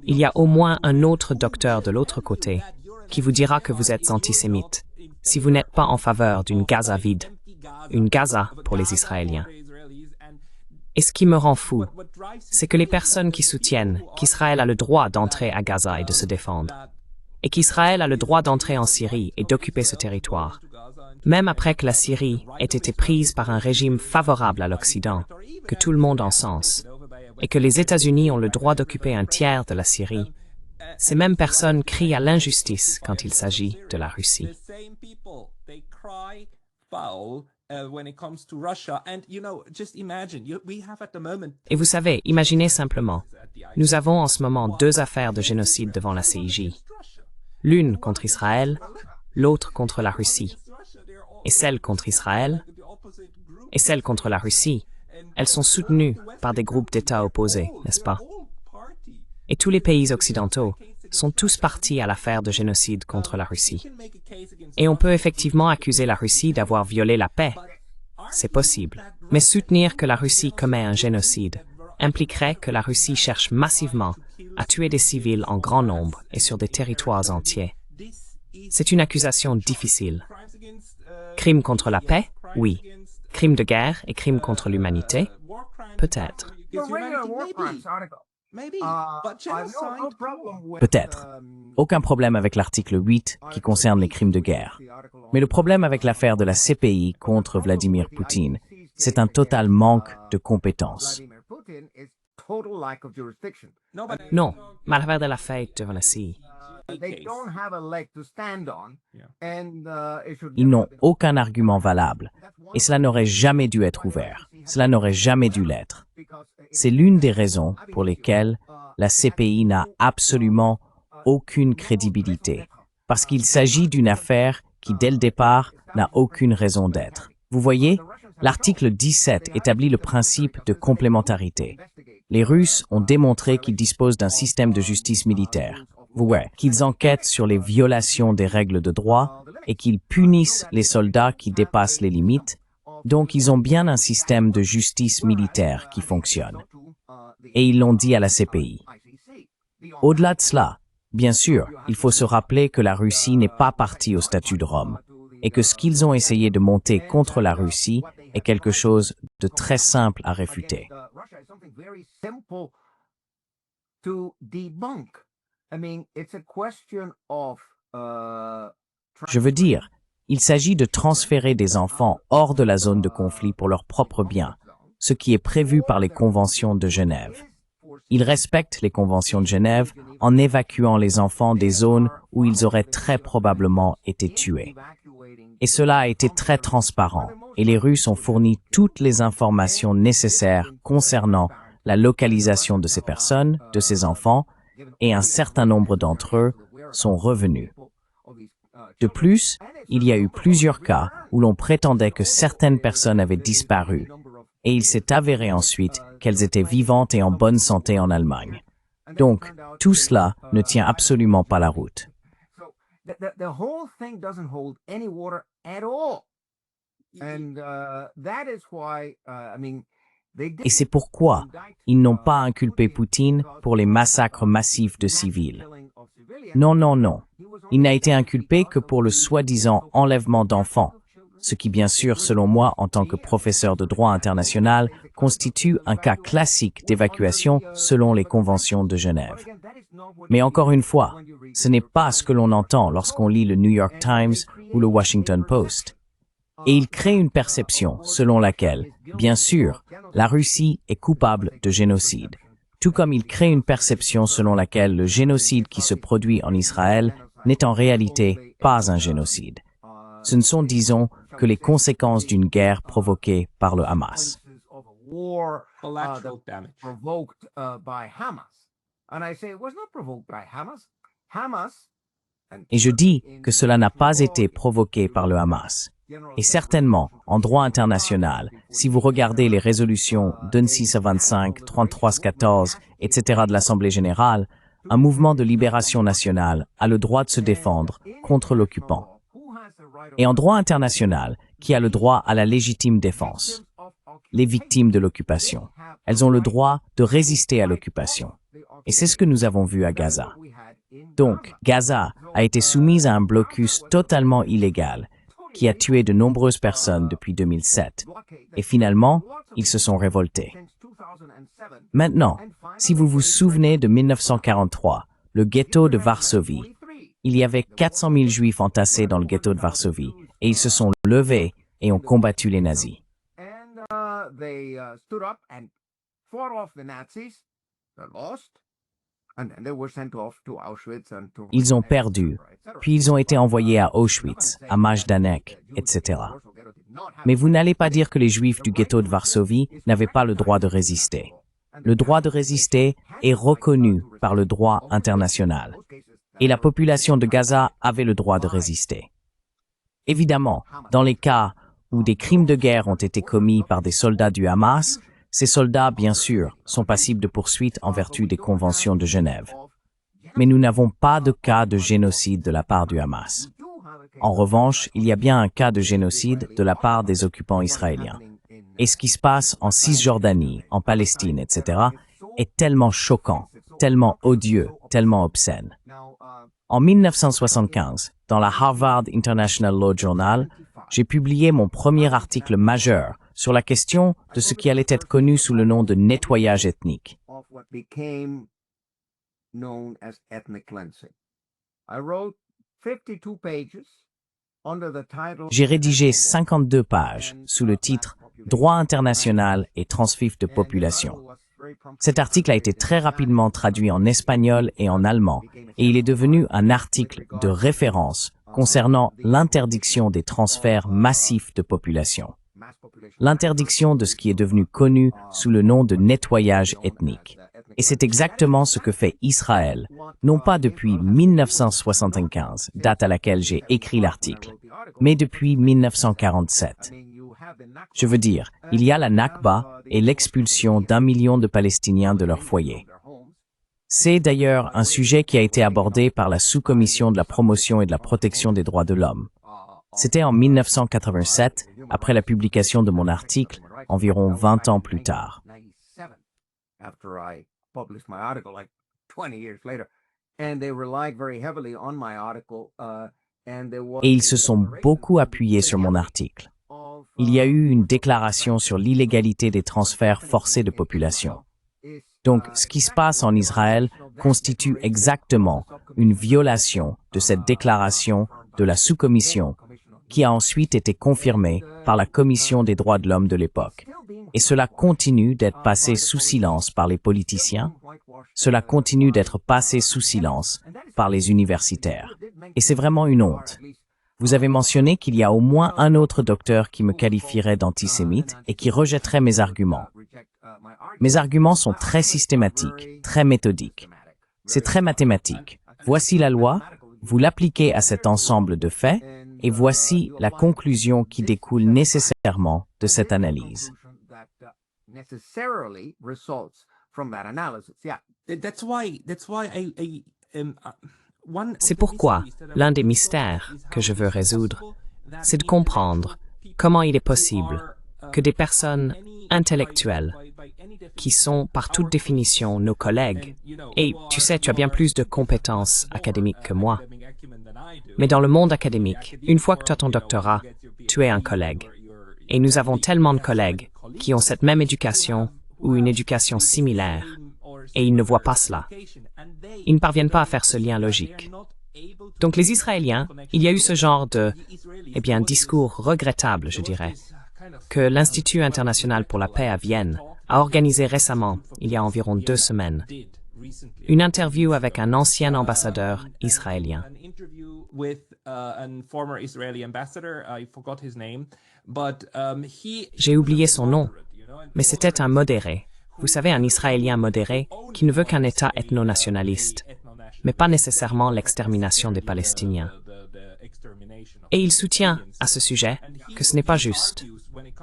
il y a au moins un autre docteur de l'autre côté qui vous dira que vous êtes antisémite si vous n'êtes pas en faveur d'une Gaza vide, une Gaza pour les Israéliens. Et ce qui me rend fou, c'est que les personnes qui soutiennent qu'Israël a le droit d'entrer à Gaza et de se défendre, et qu'Israël a le droit d'entrer en Syrie et d'occuper ce territoire, même après que la Syrie ait été prise par un régime favorable à l'Occident, que tout le monde encense, et que les États-Unis ont le droit d'occuper un tiers de la Syrie, ces mêmes personnes crient à l'injustice quand il s'agit de la Russie. Et vous savez, imaginez simplement, nous avons en ce moment deux affaires de génocide devant la CIJ. L'une contre Israël, l'autre contre la Russie. Et celle contre Israël et celle contre la Russie, elles sont soutenues par des groupes d'États opposés, n'est-ce pas? Et tous les pays occidentaux sont tous partis à l'affaire de génocide contre la Russie. Et on peut effectivement accuser la Russie d'avoir violé la paix. C'est possible. Mais soutenir que la Russie commet un génocide impliquerait que la Russie cherche massivement à tuer des civils en grand nombre et sur des territoires entiers. C'est une accusation difficile. Crime contre la paix? Oui. Crime de guerre et crime contre l'humanité? Peut-être. Peut-être. Aucun problème avec l'article 8 qui concerne les crimes de guerre. Mais le problème avec l'affaire de la CPI contre Vladimir Poutine, c'est un total manque de compétences. Non, mais l'affaire de la fête devant la CIJ. Ils n'ont aucun argument valable, et cela n'aurait jamais dû être ouvert. Cela n'aurait jamais dû l'être. C'est l'une des raisons pour lesquelles la CPI n'a absolument aucune crédibilité, parce qu'il s'agit d'une affaire qui, dès le départ, n'a aucune raison d'être. Vous voyez, l'article 17 établit le principe de complémentarité. Les Russes ont démontré qu'ils disposent d'un système de justice militaire. Ouais, qu'ils enquêtent sur les violations des règles de droit et qu'ils punissent les soldats qui dépassent les limites. Donc, ils ont bien un système de justice militaire qui fonctionne. Et ils l'ont dit à la CPI. Au-delà de cela, Bien sûr, il faut se rappeler que la Russie n'est pas partie au statut de Rome et que ce qu'ils ont essayé de monter contre la Russie est quelque chose de très simple à réfuter. Je veux dire, il s'agit de transférer des enfants hors de la zone de conflit pour leur propre bien, ce qui est prévu par les conventions de Genève. Ils respectent les conventions de Genève en évacuant les enfants des zones où ils auraient très probablement été tués. Et cela a été très transparent, et les Russes ont fourni toutes les informations nécessaires concernant la localisation de ces personnes, de ces enfants, et un certain nombre d'entre eux sont revenus. De plus, il y a eu plusieurs cas où l'on prétendait que certaines personnes avaient disparu, et il s'est avéré ensuite qu'elles étaient vivantes et en bonne santé en Allemagne. Donc, tout cela ne tient absolument pas la route. Et c'est pourquoi ils n'ont pas inculpé Poutine pour les massacres massifs de civils. Non, non, non. Il n'a été inculpé que pour le soi-disant enlèvement d'enfants, ce qui bien sûr, selon moi, en tant que professeur de droit international, constitue un cas classique d'évacuation selon les conventions de Genève. Mais encore une fois, ce n'est pas ce que l'on entend lorsqu'on lit le New York Times ou le Washington Post. Et il crée une perception selon laquelle, bien sûr, la Russie est coupable de génocide, tout comme il crée une perception selon laquelle le génocide qui se produit en Israël n'est en réalité pas un génocide. Ce ne sont, disons, que les conséquences d'une guerre provoquée par le Hamas. Collateral damage. Et je dis que cela n'a pas été provoqué par le Hamas. Et certainement, en droit international, si vous regardez les résolutions 2625, 3314, etc. de l'Assemblée générale, un mouvement de libération nationale a le droit de se défendre contre l'occupant. Et en droit international, qui a le droit à la légitime défense? Les victimes de l'occupation. Elles ont le droit de résister à l'occupation. Et c'est ce que nous avons vu à Gaza. Donc, Gaza a été soumise à un blocus totalement illégal qui a tué de nombreuses personnes depuis 2007. Et finalement, ils se sont révoltés. Maintenant, si vous vous souvenez de 1943, le ghetto de Varsovie, il y avait 400 000 Juifs entassés dans le ghetto de Varsovie, et ils se sont levés et ont combattu les nazis. Ils ont perdu, puis ils ont été envoyés à Auschwitz, à Majdanek, etc. Mais vous n'allez pas dire que les Juifs du ghetto de Varsovie n'avaient pas le droit de résister. Le droit de résister est reconnu par le droit international. Et la population de Gaza avait le droit de résister. Évidemment, dans les cas où des crimes de guerre ont été commis par des soldats du Hamas, ces soldats, bien sûr, sont passibles de poursuites en vertu des conventions de Genève. Mais nous n'avons pas de cas de génocide de la part du Hamas. En revanche, il y a bien un cas de génocide de la part des occupants israéliens. Et ce qui se passe en Cisjordanie, en Palestine, etc., est tellement choquant, tellement odieux, tellement obscène. En 1975, dans la Harvard International Law Journal, j'ai publié mon premier article majeur sur la question de ce qui allait être connu sous le nom de nettoyage ethnique. J'ai rédigé 52 pages sous le titre « Droit international et transfif de population ». Cet article a été très rapidement traduit en espagnol et en allemand, et il est devenu un article de référence concernant l'interdiction des transferts massifs de population. L'interdiction de ce qui est devenu connu sous le nom de nettoyage ethnique. Et c'est exactement ce que fait Israël, non pas depuis 1975, date à laquelle j'ai écrit l'article, mais depuis 1947. Je veux dire, il y a la Nakba et l'expulsion d'1 million de Palestiniens de leur foyer. C'est d'ailleurs un sujet qui a été abordé par la sous-commission de la promotion et de la protection des droits de l'homme. C'était en 1987, après la publication de mon article, environ 20 ans plus tard. and they relied very heavily on my article. Et ils se sont beaucoup appuyés sur mon article. Il y a eu une déclaration sur l'illégalité des transferts forcés de population. Donc, ce qui se passe en Israël constitue exactement une violation de cette déclaration de la sous-commission qui a ensuite été confirmée par la Commission des droits de l'homme de l'époque. Et cela continue d'être passé sous silence par les politiciens, cela continue d'être passé sous silence par les universitaires. Et c'est vraiment une honte. Vous avez mentionné qu'il y a au moins un autre docteur qui me qualifierait d'antisémite et qui rejetterait mes arguments. Mes arguments sont très systématiques, très méthodiques. C'est très mathématique. Voici la loi, vous l'appliquez à cet ensemble de faits, et voici la conclusion qui découle nécessairement de cette analyse. C'est pourquoi l'un des mystères que je veux résoudre, c'est de comprendre comment il est possible que des personnes intellectuelles, qui sont par toute définition nos collègues, et tu sais, tu as bien plus de compétences académiques que moi, mais dans le monde académique, une fois que tu as ton doctorat, tu es un collègue. Et nous avons tellement de collègues qui ont cette même éducation ou une éducation similaire, et ils ne voient pas cela. Ils ne parviennent pas à faire ce lien logique. Donc les Israéliens, il y a eu ce genre de, discours regrettable, je dirais, que l'Institut international pour la paix à Vienne a organisé récemment, il y a environ 2 semaines, une interview avec un ancien ambassadeur israélien. J'ai oublié son nom, mais c'était un modéré. Vous savez, un Israélien modéré qui ne veut qu'un État ethno-nationaliste, mais pas nécessairement l'extermination des Palestiniens. Et il soutient, à ce sujet, que ce n'est pas juste.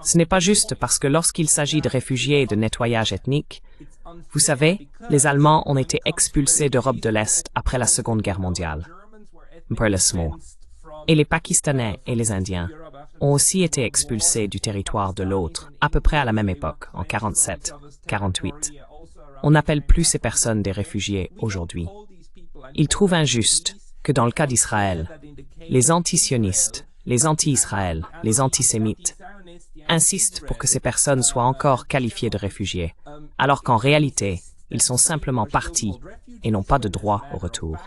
Ce n'est pas juste parce que lorsqu'il s'agit de réfugiés et de nettoyage ethnique, vous savez, les Allemands ont été expulsés d'Europe de l'Est après la Seconde Guerre mondiale. Et les Pakistanais et les Indiens ont aussi été expulsés du territoire de l'autre, à peu près à la même époque, en 47-48. On n'appelle plus ces personnes des réfugiés aujourd'hui. Ils trouvent injuste que dans le cas d'Israël, les antisionistes, les anti-Israël, les antisémites, insistent pour que ces personnes soient encore qualifiées de réfugiés, alors qu'en réalité, ils sont simplement partis et n'ont pas de droit au retour.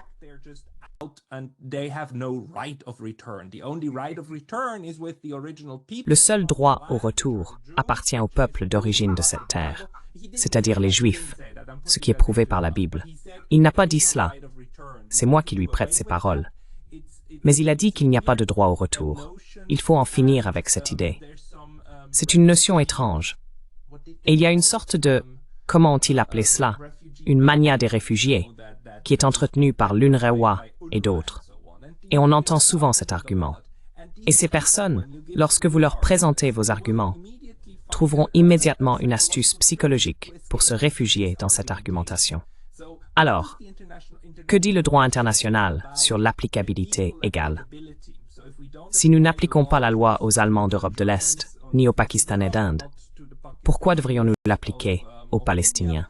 Le seul droit au retour appartient au peuple d'origine de cette terre, c'est-à-dire les Juifs, ce qui est prouvé par la Bible. Il n'a pas dit cela. C'est moi qui lui prête ces paroles. Mais il a dit qu'il n'y a pas de droit au retour. Il faut en finir avec cette idée. C'est une notion étrange. Et il y a une sorte de, comment ont-ils appelé cela, une mania des réfugiés, qui est entretenue par l'UNRWA et d'autres. Et on entend souvent cet argument. Et ces personnes, lorsque vous leur présentez vos arguments, trouveront immédiatement une astuce psychologique pour se réfugier dans cette argumentation. Alors, que dit le droit international sur l'applicabilité égale? Si nous n'appliquons pas la loi aux Allemands d'Europe de l'Est, ni aux Pakistanais d'Inde, pourquoi devrions-nous l'appliquer aux Palestiniens?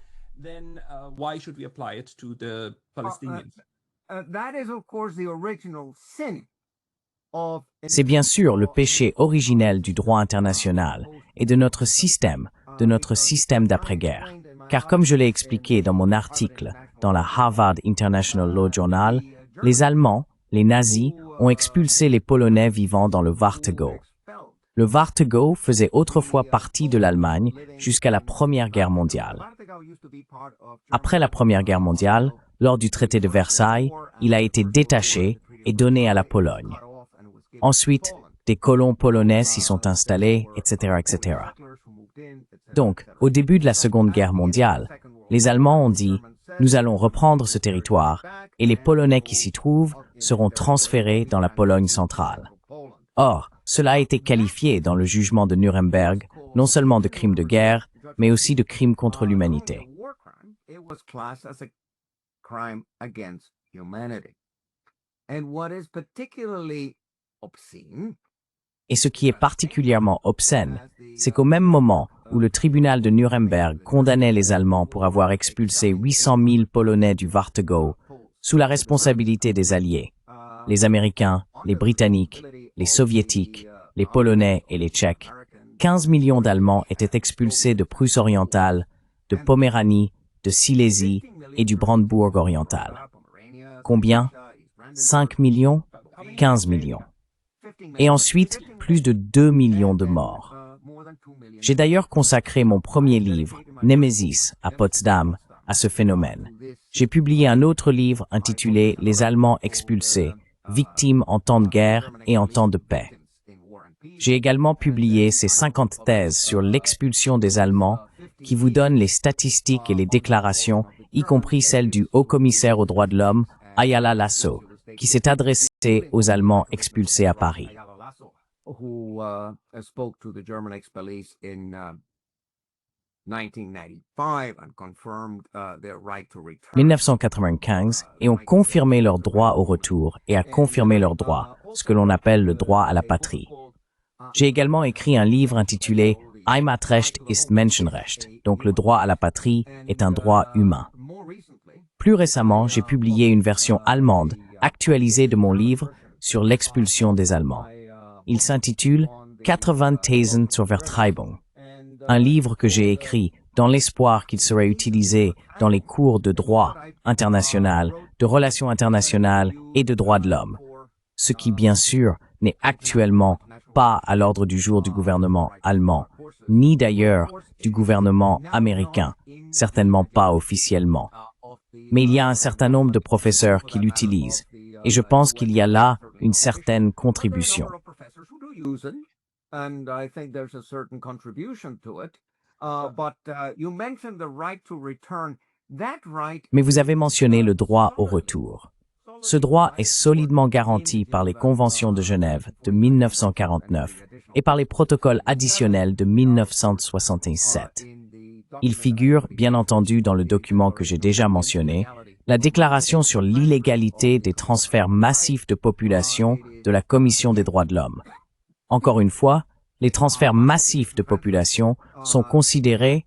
C'est bien sûr le péché originel du droit international et de notre système d'après-guerre. Car comme je l'ai expliqué dans mon article dans la Harvard International Law Journal, les Allemands, les nazis, ont expulsé les Polonais vivant dans le Warthegau. Le Warthegau faisait autrefois partie de l'Allemagne jusqu'à la Première Guerre mondiale. Après la Première Guerre mondiale, lors du traité de Versailles, il a été détaché et donné à la Pologne. Ensuite, des colons polonais s'y sont installés, etc., etc. Donc, au début de la Seconde Guerre mondiale, les Allemands ont dit « Nous allons reprendre ce territoire et les Polonais qui s'y trouvent seront transférés dans la Pologne centrale. » Or, cela a été qualifié dans le jugement de Nuremberg non seulement de crime de guerre, mais aussi de crime contre l'humanité. Et ce qui est particulièrement obscène, c'est qu'au même moment où le tribunal de Nuremberg condamnait les Allemands pour avoir expulsé 800 000 Polonais du Warthegau, sous la responsabilité des Alliés, les Américains, les Britanniques, les Soviétiques, les Polonais et les Tchèques. 15 millions d'Allemands étaient expulsés de Prusse orientale, de Poméranie, de Silésie et du Brandebourg oriental. Combien? 5 millions? 15 millions. Et ensuite, plus de 2 millions de morts. J'ai d'ailleurs consacré mon premier livre, Némésis, à Potsdam, à ce phénomène. J'ai publié un autre livre intitulé Les Allemands expulsés, victimes en temps de guerre et en temps de paix. J'ai également publié ces 50 thèses sur l'expulsion des Allemands qui vous donnent les statistiques et les déclarations, y compris celles du haut-commissaire aux droits de l'homme, Ayala Lasso, qui s'est adressé aux Allemands expulsés à Paris. Who spoke to the German expellees in 1995 and confirmed their right to return. 1995 et ont confirmé leur droit au retour et a confirmé leur droit, ce que l'on appelle le droit à la patrie. J'ai également écrit un livre intitulé Heimatrecht ist Menschenrecht, donc le droit à la patrie est un droit humain. Plus récemment, j'ai publié une version allemande actualisée de mon livre sur l'expulsion des Allemands. Il s'intitule 80 Thesen zur Vertreibung, un livre que j'ai écrit dans l'espoir qu'il serait utilisé dans les cours de droit international, de relations internationales et de droits de l'homme, ce qui bien sûr n'est actuellement pas à l'ordre du jour du gouvernement allemand, ni d'ailleurs du gouvernement américain, certainement pas officiellement. Mais il y a un certain nombre de professeurs qui l'utilisent, et je pense qu'il y a là une certaine contribution. And I think there's a certain contribution to it. But you mentioned the right to return. That right. Mais vous avez mentionné le droit au retour. Ce droit est solidement garanti par les conventions de Genève de 1949 et par les protocoles additionnels de 1967. Il figure, bien entendu, dans le document que j'ai déjà mentionné, la déclaration sur l'illégalité des transferts massifs de population de la Commission des droits de l'homme. Encore une fois, les transferts massifs de population sont considérés,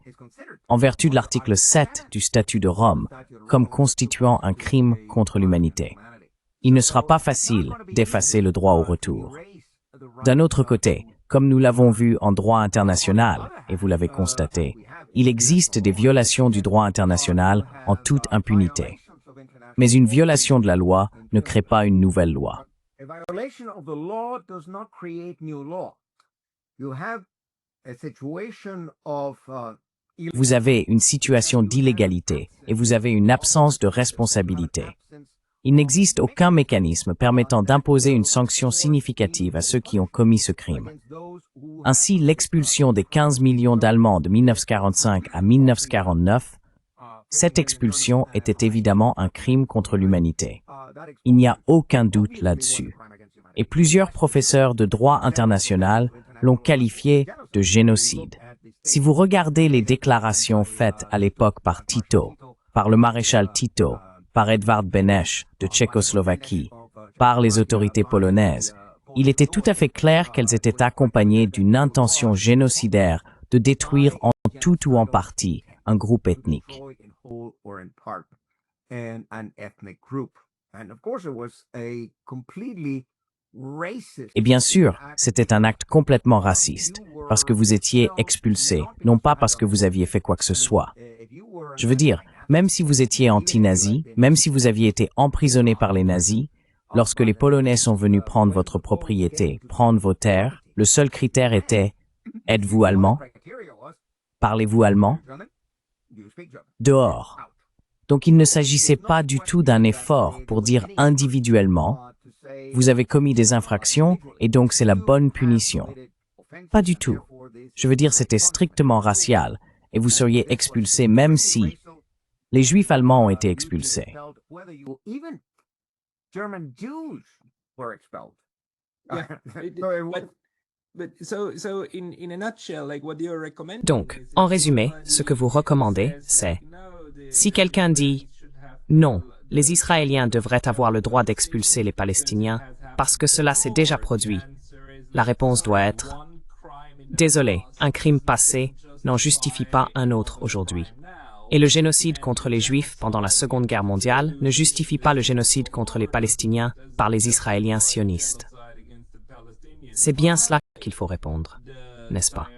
en vertu de l'article 7 du statut de Rome, comme constituant un crime contre l'humanité. Il ne sera pas facile d'effacer le droit au retour. D'un autre côté, comme nous l'avons vu en droit international, et vous l'avez constaté, il existe des violations du droit international en toute impunité. Mais une violation de la loi ne crée pas une nouvelle loi. A violation of the law does not create new law. You have a situation of Vous avez une situation d'illégalité et vous avez une absence de responsabilité. Il n'existe aucun mécanisme permettant d'imposer une sanction significative à ceux qui ont commis ce crime. Ainsi, l'expulsion des 15 millions d'Allemands de 1945 à 1949, cette expulsion était évidemment un crime contre l'humanité. Il n'y a aucun doute là-dessus. Et plusieurs professeurs de droit international l'ont qualifié de génocide. Si vous regardez les déclarations faites à l'époque par Tito, par le maréchal Tito, par Edvard Beneš de Tchécoslovaquie, par les autorités polonaises, il était tout à fait clair qu'elles étaient accompagnées d'une intention génocidaire de détruire en tout ou en partie un groupe ethnique. Et bien sûr, c'était un acte complètement raciste, parce que vous étiez expulsé, non pas parce que vous aviez fait quoi que ce soit. Je veux dire, même si vous étiez anti-nazi, même si vous aviez été emprisonné par les nazis, lorsque les Polonais sont venus prendre votre propriété, prendre vos terres, le seul critère était « Êtes-vous allemand? Parlez-vous allemand? Dehors ». Donc il ne s'agissait pas du tout d'un effort pour dire individuellement « Vous avez commis des infractions et donc c'est la bonne punition ». Pas du tout. Je veux dire, c'était strictement racial et vous seriez expulsé même si les Juifs allemands ont été expulsés. Donc, en résumé, ce que vous recommandez, c'est si quelqu'un dit « Non, les Israéliens devraient avoir le droit d'expulser les Palestiniens parce que cela s'est déjà produit », la réponse doit être « Désolé, un crime passé n'en justifie pas un autre aujourd'hui ». Et le génocide contre les Juifs pendant la Seconde Guerre mondiale ne justifie pas le génocide contre les Palestiniens par les Israéliens sionistes. C'est bien cela qu'il faut répondre, n'est-ce pas?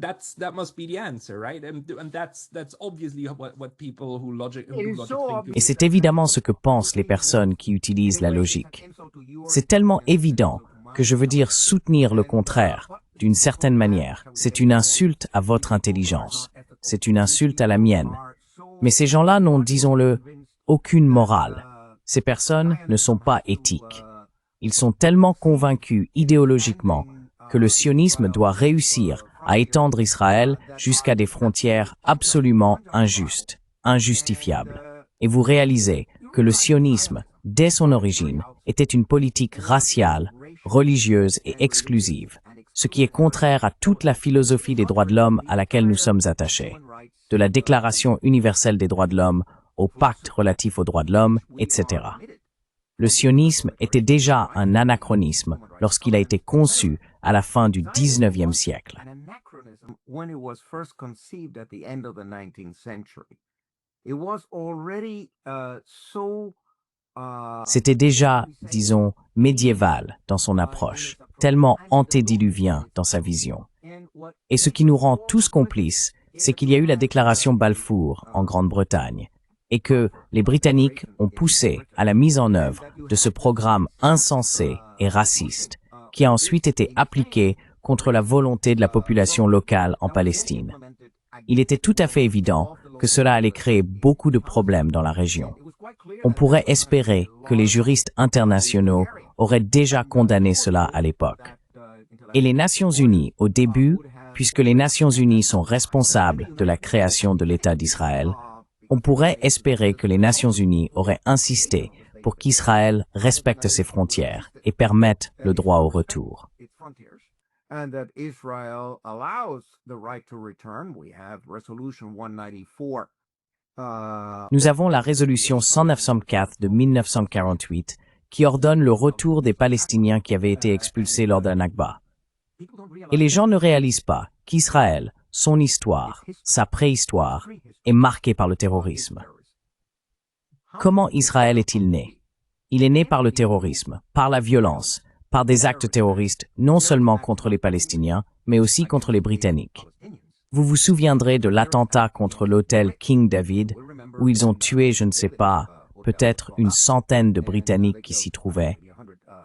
That must be the answer, right? And that's obviously what people who logic think. Et c'est évidemment ce que pensent les personnes qui utilisent la logique. C'est tellement évident que je veux dire soutenir le contraire, d'une certaine manière. C'est une insulte à votre intelligence. C'est une insulte à la mienne. Mais ces gens-là n'ont, disons-le, aucune morale. Ces personnes ne sont pas éthiques. Ils sont tellement convaincus idéologiquement que le sionisme doit réussir à étendre Israël jusqu'à des frontières absolument injustes, injustifiables. Et vous réalisez que le sionisme, dès son origine, était une politique raciale, religieuse et exclusive, ce qui est contraire à toute la philosophie des droits de l'homme à laquelle nous sommes attachés, de la Déclaration universelle des droits de l'homme au pacte relatif aux droits de l'homme, etc. Le sionisme était déjà un anachronisme lorsqu'il a été conçu à la fin du XIXe siècle. C'était déjà, disons, médiéval dans son approche, tellement antédiluvien dans sa vision. Et ce qui nous rend tous complices, c'est qu'il y a eu la déclaration Balfour en Grande-Bretagne, et que les Britanniques ont poussé à la mise en œuvre de ce programme insensé et raciste, qui a ensuite été appliqué contre la volonté de la population locale en Palestine. Il était tout à fait évident que cela allait créer beaucoup de problèmes dans la région. On pourrait espérer que les juristes internationaux auraient déjà condamné cela à l'époque. Et les Nations Unies, au début, puisque les Nations Unies sont responsables de la création de l'État d'Israël, on pourrait espérer que les Nations Unies auraient insisté pour qu'Israël respecte ses frontières et permette le droit au retour. Nous avons la résolution 194 de 1948 qui ordonne le retour des Palestiniens qui avaient été expulsés lors d'un Nakba. Et les gens ne réalisent pas qu'Israël, son histoire, sa préhistoire, est marquée par le terrorisme. Comment Israël est-il né? Il est né par le terrorisme, par la violence, par des actes terroristes non seulement contre les Palestiniens, mais aussi contre les Britanniques. Vous vous souviendrez de l'attentat contre l'hôtel King David, où ils ont tué, je ne sais pas, peut-être une centaine de Britanniques qui s'y trouvaient.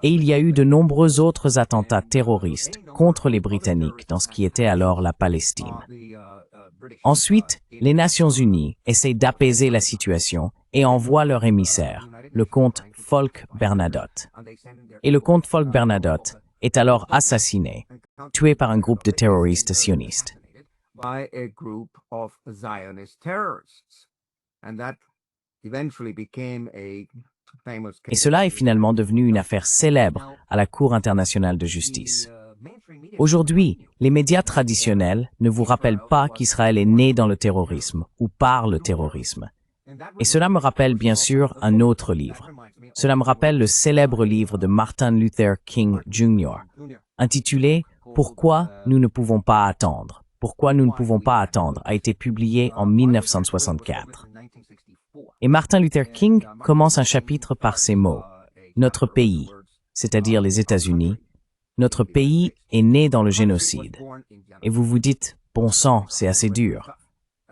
Et il y a eu de nombreux autres attentats terroristes contre les Britanniques dans ce qui était alors la Palestine. Ensuite, les Nations Unies essayent d'apaiser la situation et envoient leur émissaire, le comte Folke Bernadotte. Et le comte Folke Bernadotte est alors assassiné, tué par un groupe de terroristes sionistes. Et cela est finalement devenu une affaire célèbre à la Cour internationale de justice. Aujourd'hui, les médias traditionnels ne vous rappellent pas qu'Israël est né dans le terrorisme ou par le terrorisme. Et cela me rappelle bien sûr un autre livre. Cela me rappelle le célèbre livre de Martin Luther King Jr., intitulé « Pourquoi nous ne pouvons pas attendre ». Pourquoi nous ne pouvons pas attendre a été publié en 1964. Et Martin Luther King commence un chapitre par ces mots. Notre pays, c'est-à-dire les États-Unis, notre pays est né dans le génocide. Et vous vous dites, bon sang, c'est assez dur.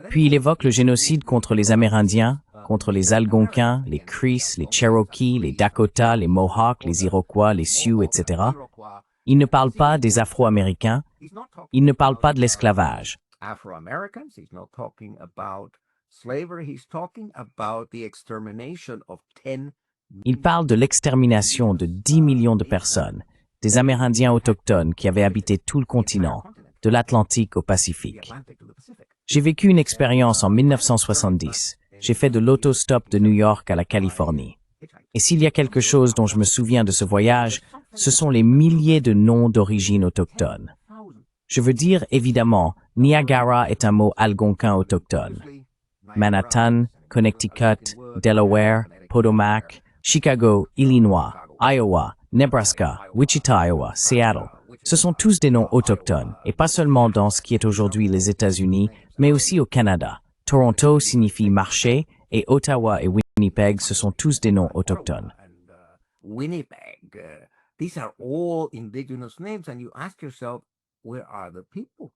Puis il évoque le génocide contre les Amérindiens, contre les Algonquins, les Crees, les Cherokees, les Dakota, les Mohawks, les Iroquois, les Sioux, etc. Il ne parle pas des Afro-Américains, il ne parle pas de l'esclavage. Il parle de l'extermination de 10 millions de personnes, des Amérindiens autochtones qui avaient habité tout le continent, de l'Atlantique au Pacifique. J'ai vécu une expérience en 1970. J'ai fait de l'autostop de New York à la Californie. Et s'il y a quelque chose dont je me souviens de ce voyage, ce sont les milliers de noms d'origine autochtone. Je veux dire, évidemment, Niagara est un mot algonquin autochtone. Manhattan, Connecticut, Delaware, Potomac, Chicago, Illinois, Iowa, Nebraska, Wichita, Iowa, Seattle. Ce sont tous des noms autochtones, et pas seulement dans ce qui est aujourd'hui les États-Unis, mais aussi au Canada. Toronto signifie marché, et Ottawa et Winnipeg, ce sont tous des noms autochtones. Winnipeg, these are all indigenous names, and you ask yourself, where are the people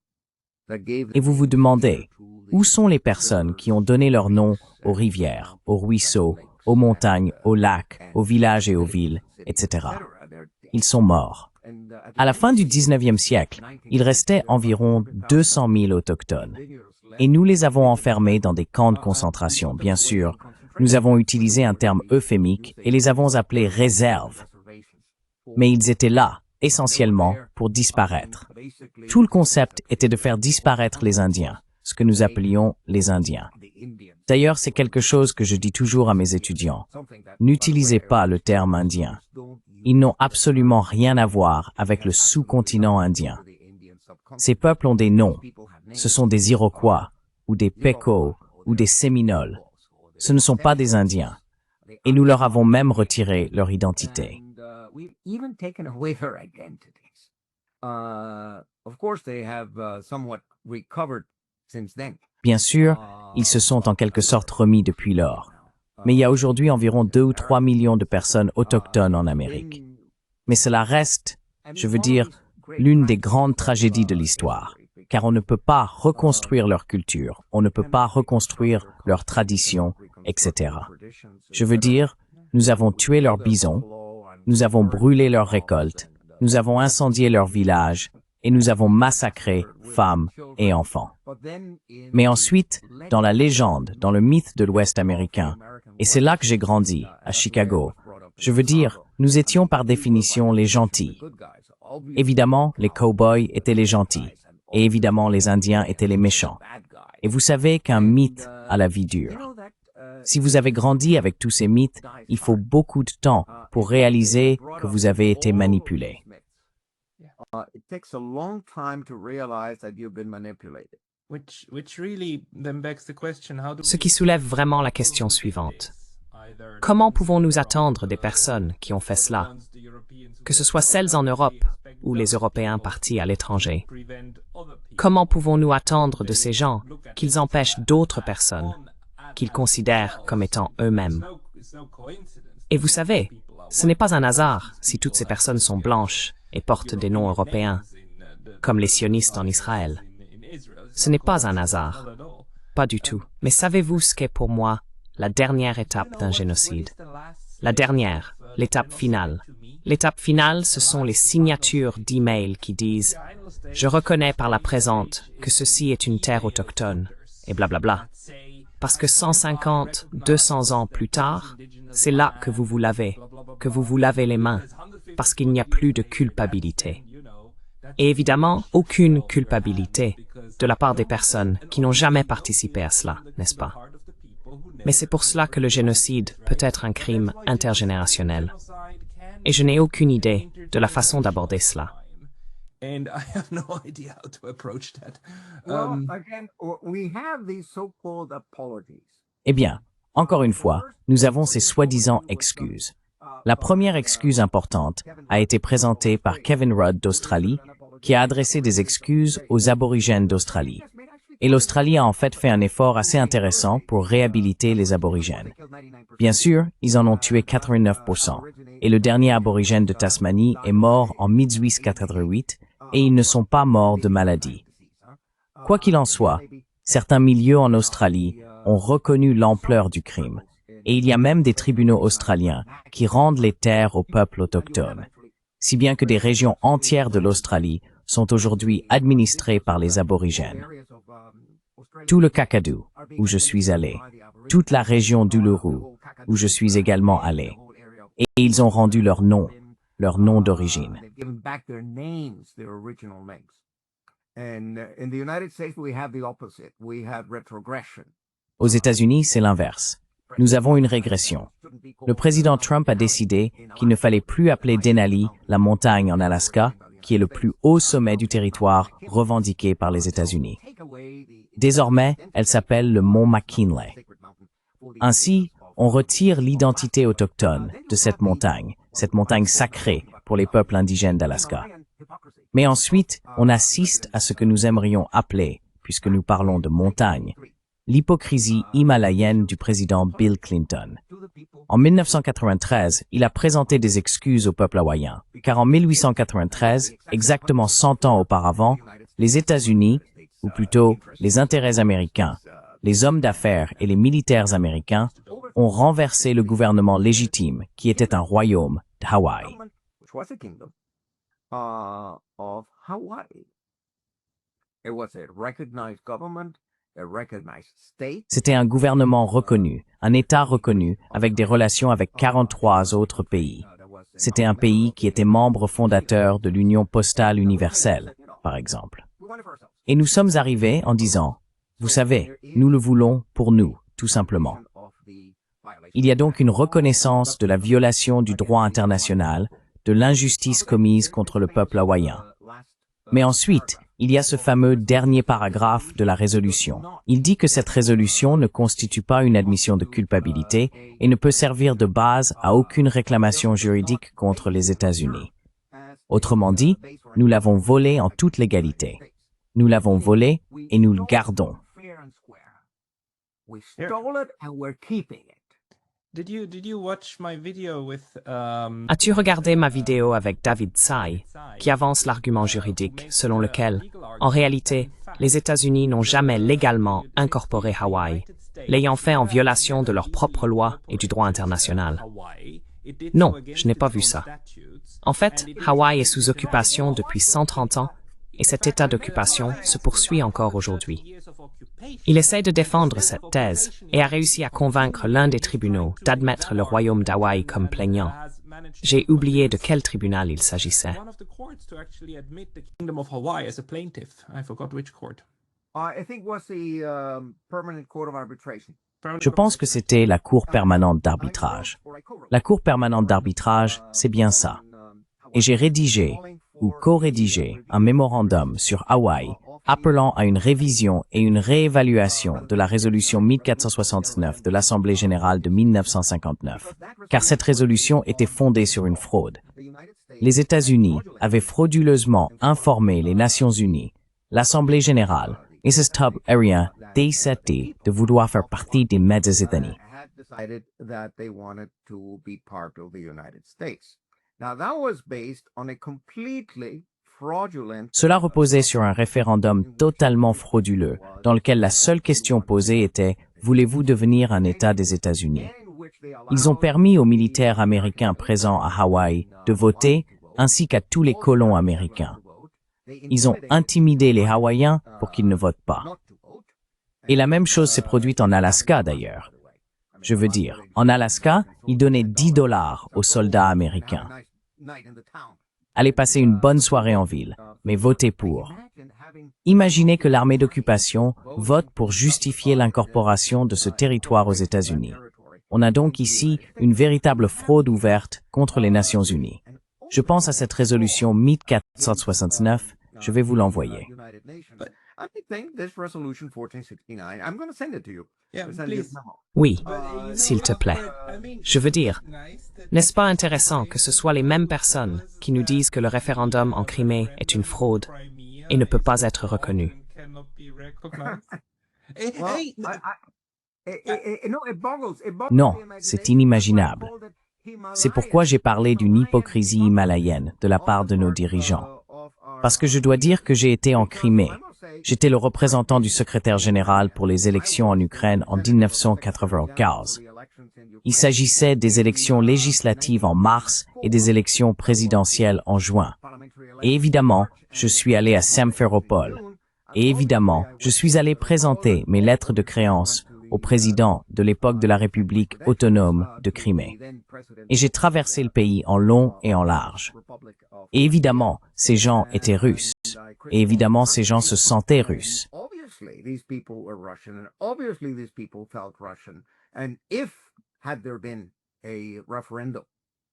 that gave Et vous vous demandez, où sont les personnes qui ont donné leur nom aux rivières, aux ruisseaux, aux montagnes, aux lacs, aux villages et aux villes, etc. Ils sont morts. À la fin du 19e siècle, il restait environ 200 000 autochtones. Et nous les avons enfermés dans des camps de concentration, bien sûr. Nous avons utilisé un terme euphémique et les avons appelés réserves. Mais ils étaient là, essentiellement, pour disparaître. Tout le concept était de faire disparaître les Indiens, ce que nous appelions les Indiens. D'ailleurs, c'est quelque chose que je dis toujours à mes étudiants. N'utilisez pas le terme indien. Ils n'ont absolument rien à voir avec le sous-continent indien. Ces peuples ont des noms. Ce sont des Iroquois, ou des Pequot, ou des Séminoles. Ce ne sont pas des Indiens. Et nous leur avons même retiré leur identité. Bien sûr, ils se sont en quelque sorte remis depuis lors. Mais il y a aujourd'hui environ 2 ou 3 millions de personnes autochtones en Amérique. Mais cela reste, je veux dire, l'une des grandes tragédies de l'histoire, car on ne peut pas reconstruire leur culture, on ne peut pas reconstruire leurs traditions, etc. Je veux dire, nous avons tué leurs bisons, nous avons brûlé leurs récoltes, nous avons incendié leurs villages, et nous avons massacré femmes et enfants. Mais ensuite, dans la légende, dans le mythe de l'Ouest américain, et c'est là que j'ai grandi, à Chicago, je veux dire, nous étions par définition les gentils. Évidemment, les cow-boys étaient les gentils, et évidemment, les Indiens étaient les méchants. Et vous savez qu'un mythe a la vie dure. Si vous avez grandi avec tous ces mythes, il faut beaucoup de temps pour réaliser que vous avez été manipulé. It takes a long time to realize that you've been manipulated. Which really then begs the question, how do Ce qui soulève vraiment la question suivante. Comment pouvons-nous attendre des personnes qui ont fait cela, que ce soit celles en Europe ou les Européens partis à l'étranger? Comment pouvons-nous attendre de ces gens qu'ils empêchent d'autres personnes qu'ils considèrent comme étant eux-mêmes? Et vous savez, ce n'est pas un hasard si toutes ces personnes sont blanches et portent des noms européens, comme les sionistes en Israël. Ce n'est pas un hasard, pas du tout. Mais savez-vous ce qu'est pour moi la dernière étape d'un génocide? La dernière, l'étape finale. L'étape finale, ce sont les signatures d'emails qui disent « Je reconnais par la présente que ceci est une terre autochtone » et blablabla. Parce que 150, 200 ans plus tard, c'est là que vous vous lavez les mains, parce qu'il n'y a plus de culpabilité. Et évidemment, aucune culpabilité de la part des personnes qui n'ont jamais participé à cela, n'est-ce pas? Mais c'est pour cela que le génocide peut être un crime intergénérationnel. Et je n'ai aucune idée de la façon d'aborder cela. And I have no idea how to approach that. Well, again, we have these so-called apologies. Eh bien, encore une fois, nous avons ces soi-disant excuses. La première excuse importante a été présentée par Kevin Rudd d'Australie, qui a adressé des excuses aux aborigènes d'Australie. Et l'Australie a en fait fait un effort assez intéressant pour réhabiliter les aborigènes. Bien sûr, ils en ont tué 89%, et le dernier aborigène de Tasmanie est mort en 1888, et ils ne sont pas morts de maladie. Quoi qu'il en soit, certains milieux en Australie ont reconnu l'ampleur du crime, et il y a même des tribunaux australiens qui rendent les terres aux peuples autochtones, si bien que des régions entières de l'Australie sont aujourd'hui administrées par les aborigènes. Tout le Kakadu, où je suis allé, toute la région d'Uluru, où je suis également allé, et ils ont rendu leur nom d'origine. Aux États-Unis, c'est l'inverse. Nous avons une régression. Le président Trump a décidé qu'il ne fallait plus appeler Denali la montagne en Alaska, qui est le plus haut sommet du territoire revendiqué par les États-Unis. Désormais, elle s'appelle le mont McKinley. Ainsi, on retire l'identité autochtone de cette montagne sacrée pour les peuples indigènes d'Alaska. Mais ensuite, on assiste à ce que nous aimerions appeler, puisque nous parlons de montagne, l'hypocrisie himalayenne du président Bill Clinton. En 1993, il a présenté des excuses au peuple hawaïen, car en 1893, exactement 100 ans auparavant, les États-Unis, ou plutôt les intérêts américains, les hommes d'affaires et les militaires américains, ont renversé le gouvernement légitime qui était un royaume d'Hawaï. Of Hawaii. It was a recognized government, a recognized state. C'était un gouvernement reconnu, un État reconnu, avec des relations avec 43 autres pays. C'était un pays qui était membre fondateur de l'Union postale universelle, par exemple. Et nous sommes arrivés en disant, vous savez, nous le voulons pour nous, tout simplement. Il y a donc une reconnaissance de la violation du droit international, de l'injustice commise contre le peuple hawaïen. Mais ensuite, il y a ce fameux dernier paragraphe de la résolution. Il dit que cette résolution ne constitue pas une admission de culpabilité et ne peut servir de base à aucune réclamation juridique contre les États-Unis. Autrement dit, nous l'avons volé en toute légalité. Nous l'avons volé et nous le gardons. We stole it and we're keeping it. Did you watch my video with As-tu regardé ma vidéo avec David Tsai, qui avance l'argument juridique selon lequel, en réalité, les États-Unis n'ont jamais légalement incorporé Hawaï, l'ayant fait en violation de leurs propres lois et du droit international? Non, je n'ai pas vu ça. En fait, Hawaï est sous occupation depuis 130 ans et cet état d'occupation se poursuit encore aujourd'hui. Il essaie de défendre cette thèse et a réussi à convaincre l'un des tribunaux d'admettre le royaume d'Hawaï comme plaignant. J'ai oublié de quel tribunal il s'agissait. Je pense que c'était la Cour permanente d'arbitrage. La Cour permanente d'arbitrage, c'est bien ça. Et j'ai rédigé, ou co-rédigé, un mémorandum sur Hawaï appelant à une révision et une réévaluation de la résolution 1469 de l'Assemblée générale de 1959, car cette résolution était fondée sur une fraude. Les États-Unis avaient frauduleusement informé les Nations unies, l'Assemblée générale, et ce stub area d'accepter de vouloir faire partie des États-Unis. Cela reposait sur un référendum totalement frauduleux, dans lequel la seule question posée était « Voulez-vous devenir un État des États-Unis » Ils ont permis aux militaires américains présents à Hawaï de voter, ainsi qu'à tous les colons américains. Ils ont intimidé les Hawaïens pour qu'ils ne votent pas. Et la même chose s'est produite en Alaska d'ailleurs. Je veux dire, en Alaska, ils donnaient $10 aux soldats américains. Allez passer une bonne soirée en ville, mais votez pour. Imaginez que l'armée d'occupation vote pour justifier l'incorporation de ce territoire aux États-Unis. On a donc ici une véritable fraude ouverte contre les Nations unies. Je pense à cette résolution 1469, je vais vous l'envoyer. Oui, s'il te plaît. Je veux dire, n'est-ce pas intéressant que ce soit les mêmes personnes qui nous disent que le référendum en Crimée est une fraude et ne peut pas être reconnu? Non, c'est inimaginable. C'est pourquoi j'ai parlé d'une hypocrisie himalayenne de la part de nos dirigeants. Parce que je dois dire que j'ai été en Crimée. J'étais le représentant du secrétaire général pour les élections en Ukraine en 1995. Il s'agissait des élections législatives en mars et des élections présidentielles en juin. Et évidemment, je suis allé à Simferopol. Et évidemment, je suis allé présenter mes lettres de créance au président de l'époque de la République autonome de Crimée. Et j'ai traversé le pays en long et en large. Et évidemment, ces gens étaient russes. Et évidemment, ces gens se sentaient russes.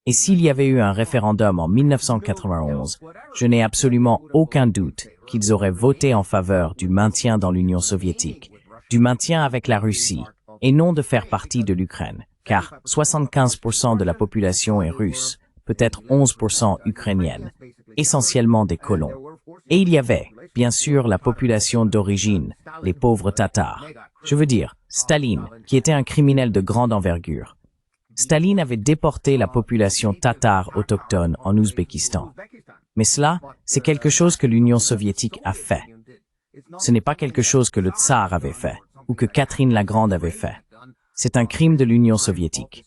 Et s'il y avait eu un référendum en 1991, je n'ai absolument aucun doute qu'ils auraient voté en faveur du maintien dans l'Union soviétique, du maintien avec la Russie, et non de faire partie de l'Ukraine, car 75% de la population est russe, peut-être 11% ukrainienne. essentiellement des colons. Et il y avait, bien sûr, la population d'origine, les pauvres Tatars. Je veux dire, Staline, qui était un criminel de grande envergure. Staline avait déporté la population tatare autochtone en Ouzbékistan. Mais cela, c'est quelque chose que l'Union soviétique a fait. Ce n'est pas quelque chose que le Tsar avait fait, ou que Catherine la Grande avait fait. C'est un crime de l'Union soviétique.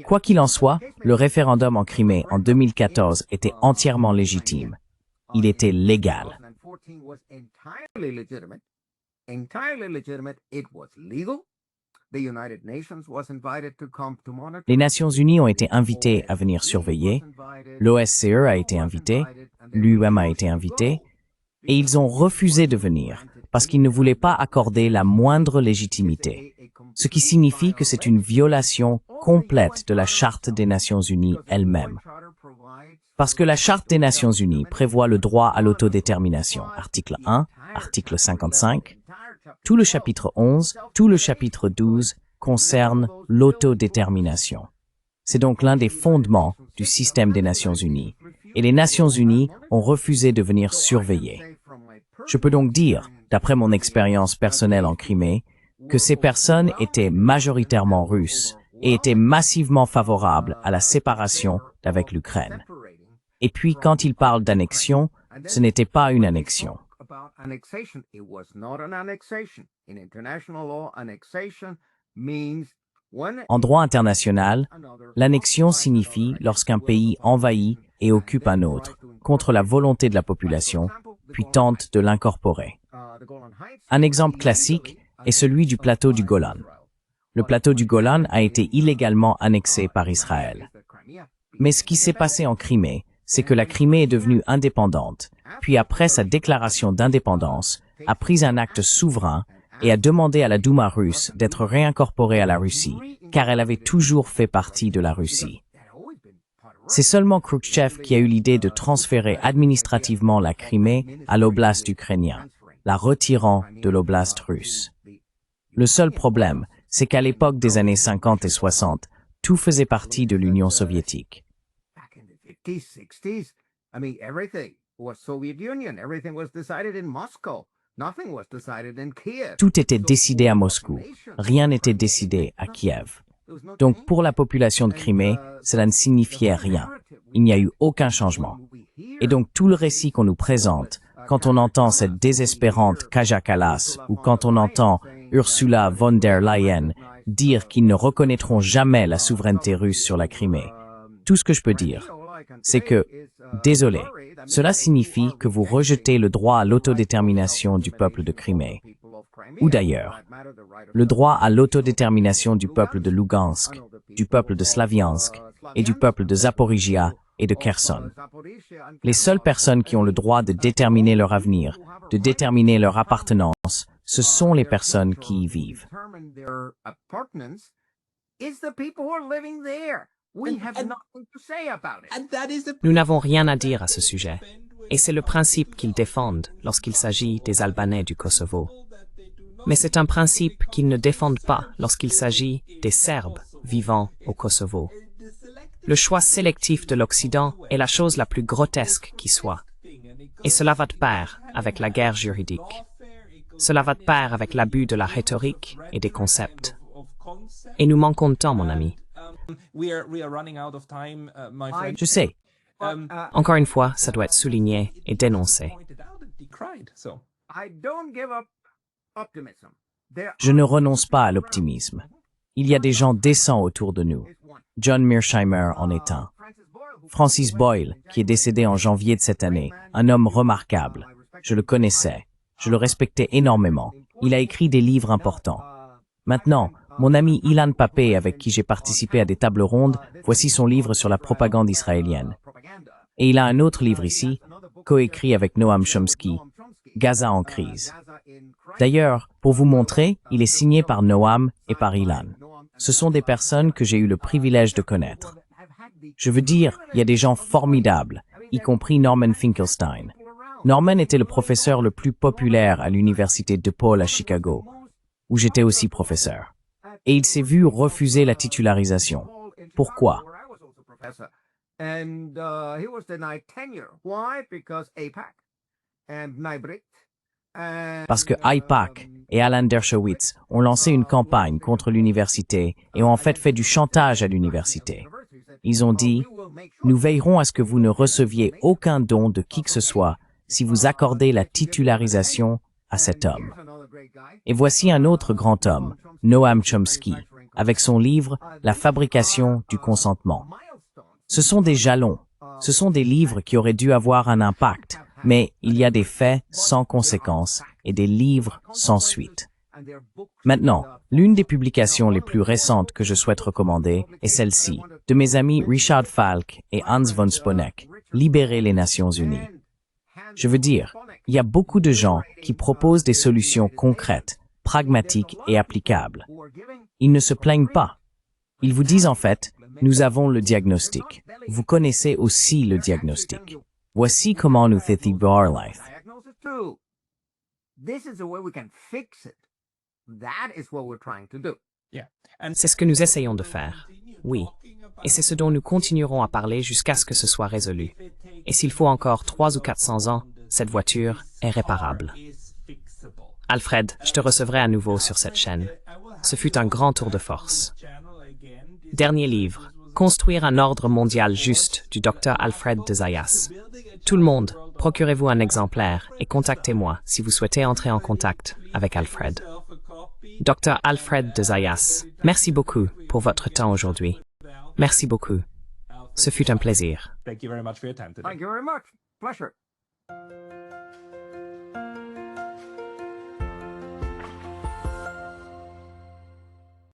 Quoi qu'il en soit, le référendum en Crimée en 2014 était entièrement légitime. Il était légal. Les Nations Unies ont été invitées à venir surveiller, l'OSCE a été invité, l'UM a été invité, et ils ont refusé de venir parce qu'ils ne voulaient pas accorder la moindre légitimité, ce qui signifie que c'est une violation complète de la Charte des Nations Unies elle-même. Parce que la Charte des Nations Unies prévoit le droit à l'autodétermination, article 1, article 55, tout le chapitre 11, tout le chapitre 12 concerne l'autodétermination. C'est donc l'un des fondements du système des Nations Unies, et les Nations Unies ont refusé de venir surveiller. Je peux donc dire, d'après mon expérience personnelle en Crimée, que ces personnes étaient majoritairement russes et étaient massivement favorables à la séparation d'avec l'Ukraine. Et puis, quand ils parlent d'annexion, ce n'était pas une annexion. En droit international, l'annexion signifie lorsqu'un pays envahit et occupe un autre, contre la volonté de la population, puis tente de l'incorporer. Un exemple classique est celui du plateau du Golan. Le plateau du Golan a été illégalement annexé par Israël. Mais ce qui s'est passé en Crimée, c'est que la Crimée est devenue indépendante, puis après sa déclaration d'indépendance, a pris un acte souverain et a demandé à la Douma russe d'être réincorporée à la Russie, car elle avait toujours fait partie de la Russie. C'est seulement Khrouchtchev qui a eu l'idée de transférer administrativement la Crimée à l'oblast ukrainien, la retirant de l'oblast russe. Le seul problème, c'est qu'à l'époque des années 50 et 60, tout faisait partie de l'Union soviétique. Tout était décidé à Moscou, rien n'était décidé à Kiev. Donc pour la population de Crimée, cela ne signifiait rien. Il n'y a eu aucun changement. Et donc tout le récit qu'on nous présente, quand on entend cette désespérante Kaja Kallas ou quand on entend Ursula von der Leyen dire qu'ils ne reconnaîtront jamais la souveraineté russe sur la Crimée, tout ce que je peux dire, c'est que, désolé, cela signifie que vous rejetez le droit à l'autodétermination du peuple de Crimée. Ou d'ailleurs, le droit à l'autodétermination du peuple de Lugansk, du peuple de Slaviansk et du peuple de Zaporizhia et de Kherson. Les seules personnes qui ont le droit de déterminer leur avenir, de déterminer leur appartenance, ce sont les personnes qui y vivent. Nous n'avons rien à dire à ce sujet, et c'est le principe qu'ils défendent lorsqu'il s'agit des Albanais du Kosovo. Mais c'est un principe qu'ils ne défendent pas lorsqu'il s'agit des Serbes vivant au Kosovo. Le choix sélectif de l'Occident est la chose la plus grotesque qui soit. Et cela va de pair avec la guerre juridique. Cela va de pair avec l'abus de la rhétorique et des concepts. Et nous manquons de temps, mon ami. Je sais. Encore une fois, ça doit être souligné et dénoncé. Je ne renonce pas à l'optimisme. Il y a des gens décents autour de nous. John Mearsheimer en est un. Francis Boyle, qui est décédé en janvier de cette année, un homme remarquable. Je le connaissais. Je le respectais énormément. Il a écrit des livres importants. Maintenant, mon ami Ilan Pappé, avec qui j'ai participé à des tables rondes, voici son livre sur la propagande israélienne. Et il a un autre livre ici, coécrit avec Noam Chomsky, Gaza en crise. D'ailleurs, pour vous montrer, il est signé par Noam et par Ilan. Ce sont des personnes que j'ai eu le privilège de connaître. Je veux dire, il y a des gens formidables, y compris Norman Finkelstein. Norman était le professeur le plus populaire à l'université DePaul à Chicago, où j'étais aussi professeur. Et il s'est vu refuser la titularisation. Pourquoi? And he was denied tenure. Why? Because AIPAC and Maybrit. Parce que AIPAC et Alan Dershowitz ont lancé une campagne contre l'université et ont en fait du chantage à l'université. Ils ont dit « Nous veillerons à ce que vous ne receviez aucun don de qui que ce soit si vous accordez la titularisation à cet homme. » Et voici un autre grand homme, Noam Chomsky, avec son livre « La fabrication du consentement ». Ce sont des jalons, ce sont des livres qui auraient dû avoir un impact, mais il y a des faits sans conséquences et des livres sans suite. Maintenant, l'une des publications les plus récentes que je souhaite recommander est celle-ci, de mes amis Richard Falk et Hans von Sponeck, Libérer les Nations Unies. Je veux dire, il y a beaucoup de gens qui proposent des solutions concrètes, pragmatiques et applicables. Ils ne se plaignent pas. Ils vous disent en fait, nous avons le diagnostic. Vous connaissez aussi le diagnostic. Voici comment nous faisons our life. C'est ce que nous essayons de faire, oui. Et c'est ce dont nous continuerons à parler jusqu'à ce que ce soit résolu. Et s'il faut encore 300 ou 400 ans, cette voiture est réparable. Alfred, je te recevrai à nouveau sur cette chaîne. Ce fut un grand tour de force. Dernier livre, Construire un ordre mondial juste, du Dr Alfred de Zayas. Tout le monde, procurez-vous un exemplaire et contactez-moi si vous souhaitez entrer en contact avec Alfred. Dr Alfred de Zayas, merci beaucoup pour votre temps aujourd'hui. Merci beaucoup. Ce fut un plaisir. Thank you very much for your time today. Thank you very much. Pleasure.